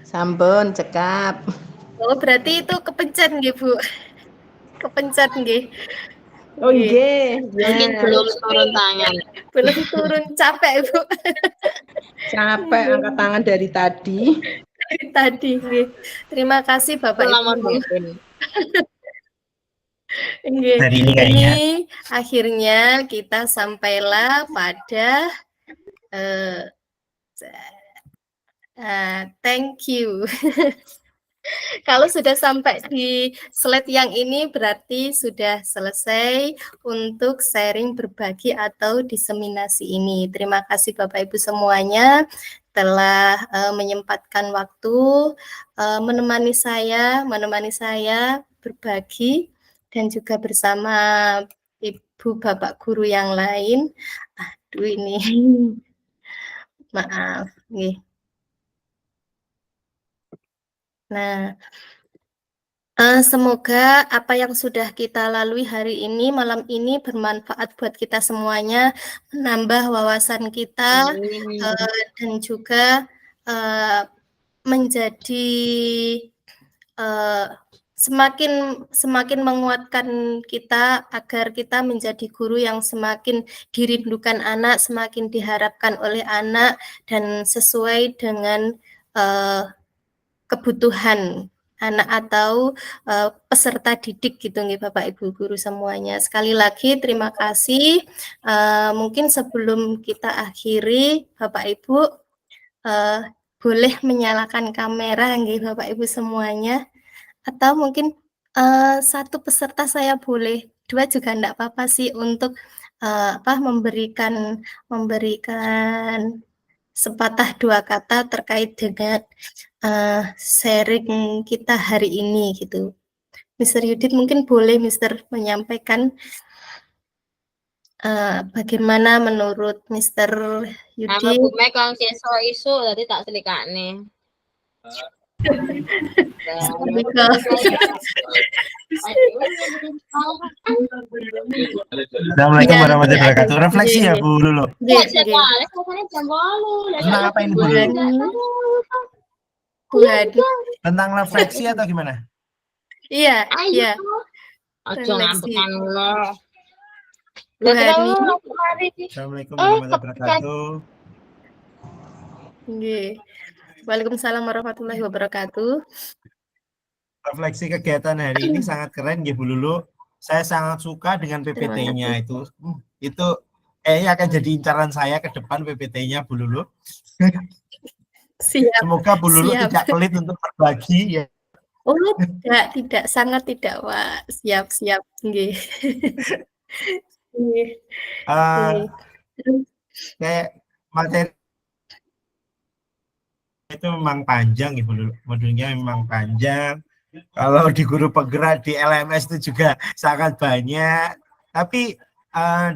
Speaker 7: Sampun cekap.
Speaker 1: Oh, berarti itu kepencet nggih, Bu. Kepencet nggih.
Speaker 7: Oh nggih,
Speaker 6: Mungkin
Speaker 7: ya.
Speaker 6: belum turun tangan.
Speaker 1: Belum turun, capek Bu.
Speaker 7: Capek angkat tangan dari tadi.
Speaker 1: Dari tadi nggih. Terima kasih Bapak Ibu. Nggih,
Speaker 5: Hari ini kayaknya.
Speaker 1: akhirnya kita sampailah pada thank you. Kalau sudah sampai di slide yang ini berarti sudah selesai untuk sharing, berbagi atau diseminasi ini. Terima kasih Bapak Ibu semuanya telah menyempatkan waktu menemani saya berbagi dan juga bersama Ibu Bapak guru yang lain. Aduh ini maaf nih. Nah, semoga apa yang sudah kita lalui hari ini, malam ini bermanfaat buat kita semuanya, menambah wawasan kita, dan juga menjadi semakin menguatkan kita agar kita menjadi guru yang semakin dirindukan anak, semakin diharapkan oleh anak, dan sesuai dengan kebutuhan anak atau peserta didik gitu nih Bapak Ibu guru semuanya. Sekali lagi terima kasih. Mungkin sebelum kita akhiri Bapak Ibu boleh menyalakan kamera nggih Bapak Ibu semuanya, atau mungkin satu peserta saya boleh, dua juga enggak apa-apa sih, untuk memberikan sepatah dua kata terkait dengan sharing kita hari ini gitu. Mr. Yudit mungkin boleh Mr. menyampaikan bagaimana menurut Mr.
Speaker 6: Nama
Speaker 1: Yudit.
Speaker 6: Bu Mek kang isu tadi tak selikane.
Speaker 5: Assalamualaikum warahmatullahi wabarakatuh. Refleksi ya Bu Lulu. Tentang apa ini Bu Lulu? Tentang refleksi atau gimana?
Speaker 1: Iya, iya.
Speaker 6: Aja ngambekan lo.
Speaker 5: Assalamualaikum warahmatullahi wabarakatuh.
Speaker 1: Waalaikumsalam warahmatullahi wabarakatuh.
Speaker 5: Refleksi kegiatan hari ini sangat keren ya Bu Lulu. Saya sangat suka dengan PPT-nya itu. Itu akan jadi incaran saya ke depan PPT-nya Bu Lulu.
Speaker 1: Siap.
Speaker 5: Semoga Bu Lulu tidak pelit untuk berbagi ya.
Speaker 1: Oh, tidak, sangat tidak, Pak. Siap. Nggih.
Speaker 5: Kayak materi itu memang panjang ya Bu Lulu. Modulnya memang panjang. Kalau di guru penggerak di LMS itu juga sangat banyak. Tapi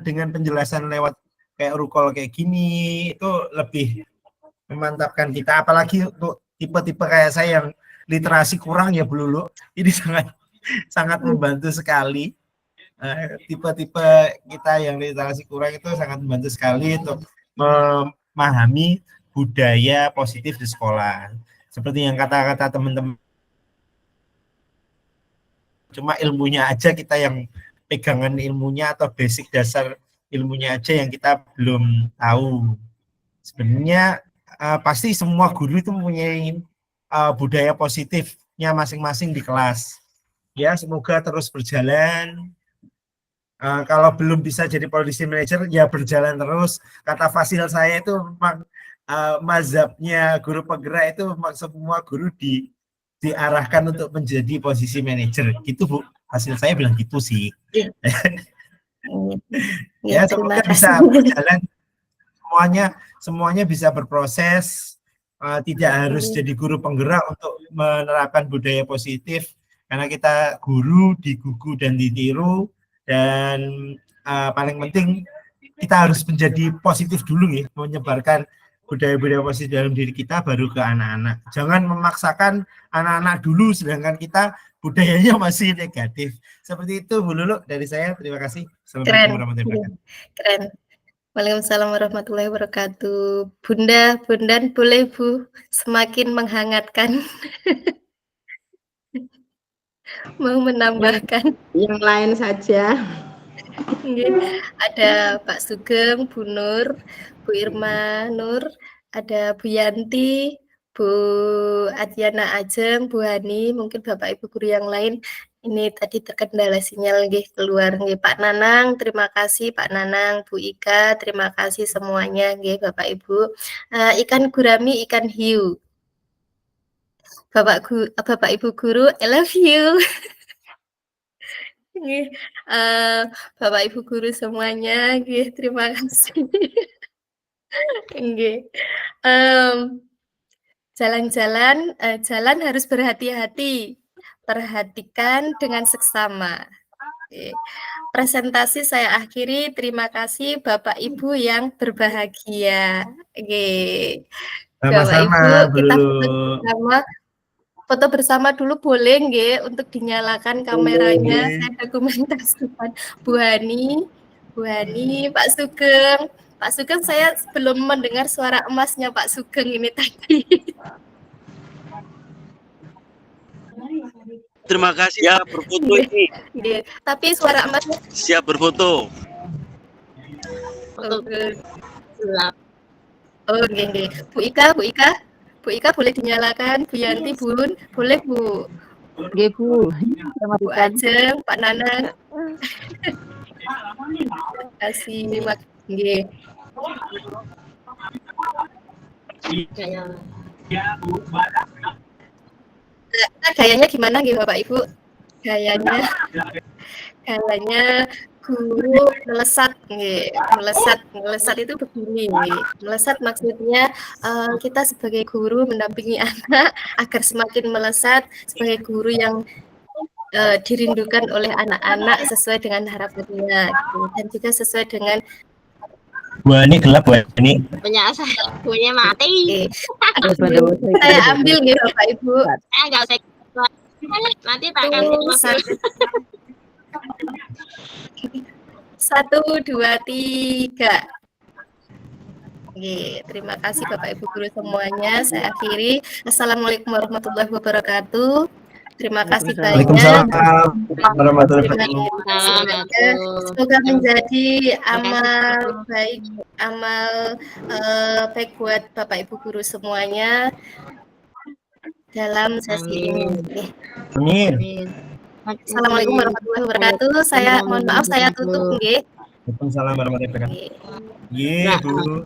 Speaker 5: dengan penjelasan lewat kayak rukol kayak gini itu lebih memantapkan kita, apalagi untuk tipe-tipe kayak saya yang literasi kurang ya Bu Lulu. Ini sangat membantu sekali. Tipe-tipe kita yang literasi kurang itu sangat membantu sekali untuk memahami budaya positif di sekolah. Seperti yang kata-kata teman-teman, cuma ilmunya aja kita yang pegangan ilmunya atau basic dasar ilmunya aja yang kita belum tahu. Sebenarnya pasti semua guru itu mempunyai budaya positifnya masing-masing di kelas. Ya, semoga terus berjalan. Kalau belum bisa jadi policy manager, ya berjalan terus. Kata fasil saya itu memang mazhabnya guru penggerak itu memang semua guru diarahkan untuk menjadi posisi manajer. Gitu Bu, hasil saya bilang gitu sih. Ya, semoga bisa berjalan. Semuanya bisa berproses, tidak harus jadi guru penggerak untuk menerapkan budaya positif, karena kita guru digugu dan ditiru, dan paling penting kita harus menjadi positif dulu ya, menyebarkan budaya-budaya positif dalam diri kita baru ke anak-anak. Jangan memaksakan anak-anak dulu sedangkan kita budayanya masih negatif. Seperti itu Bu Lulu dari saya. Terima kasih. Assalamualaikum warahmatullahi wabarakatuh.
Speaker 1: Keren. Waalaikumsalam warahmatullahi wabarakatuh. Bunda boleh Bu semakin menghangatkan. Mau menambahkan
Speaker 7: yang lain saja.
Speaker 1: Ada Pak Sugeng, Bu Nur, Bu Irma Nur, ada Bu Yanti, Bu Adiana Ajeng, Bu Hani, mungkin Bapak Ibu guru yang lain, Ini tadi terkendala sinyal nggih keluar nggih. Pak Nanang, terima kasih Pak Nanang, Bu Ika, terima kasih semuanya nggih Bapak Ibu. Ikan gurami, ikan hiu. Bapak Ibu guru, I love you. Nggih, Bapak Ibu guru semuanya nggih, terima kasih. Nggih. Jalan-jalan, jalan harus berhati-hati. Perhatikan dengan seksama. Oke. Presentasi saya akhiri. Terima kasih Bapak Ibu yang berbahagia. Oke. Bapak Ibu,
Speaker 5: Sama-sama, Bu
Speaker 1: kita
Speaker 5: Lulu.
Speaker 1: foto bersama dulu boleh nggih untuk dinyalakan kameranya. Saya dokumentasikan Bu Hani, Pak Sugeng. Pak Sugeng, saya belum mendengar suara emasnya Pak Sugeng ini tadi.
Speaker 8: Terima kasih ya berfoto ini.
Speaker 1: Tapi suara emasnya
Speaker 8: Siap berfoto.
Speaker 1: Oh, nggih. Bu Ika boleh dinyalakan, Bu Yanti, Bun, boleh Bu.
Speaker 3: Nggih, Bu.
Speaker 1: Bu Ajeng, Pak Nanang. Terima kasih, nggih. Gayanya gimana nggih Bapak Ibu? Gayanya guru melesat nggih. Melesat itu begini nggih. Melesat maksudnya kita sebagai guru mendampingi anak agar semakin melesat sebagai guru yang dirindukan oleh anak-anak sesuai dengan harapannya gitu. Dan juga sesuai dengan
Speaker 5: Ini gelap ini.
Speaker 6: Punya saya, punya mati.
Speaker 1: Saya ambil nih Bapak Ibu.
Speaker 6: Enggak usah. Nanti tak kasih waktu.
Speaker 1: 1, 2, 3. Oke, terima kasih Bapak Ibu guru semuanya. Saya akhiri. Assalamualaikum warahmatullahi wabarakatuh. Terima kasih banyak.
Speaker 5: Waalaikumsalam warahmatullahi wabarakatuh.
Speaker 1: Semoga menjadi amal baik buat Bapak Ibu guru semuanya dalam sesi ini.
Speaker 5: Amin.
Speaker 1: Assalamualaikum warahmatullahi wabarakatuh. Saya mohon maaf saya tutup nggih.
Speaker 5: Waalaikumsalam warahmatullahi wabarakatuh. Nggih, Bu.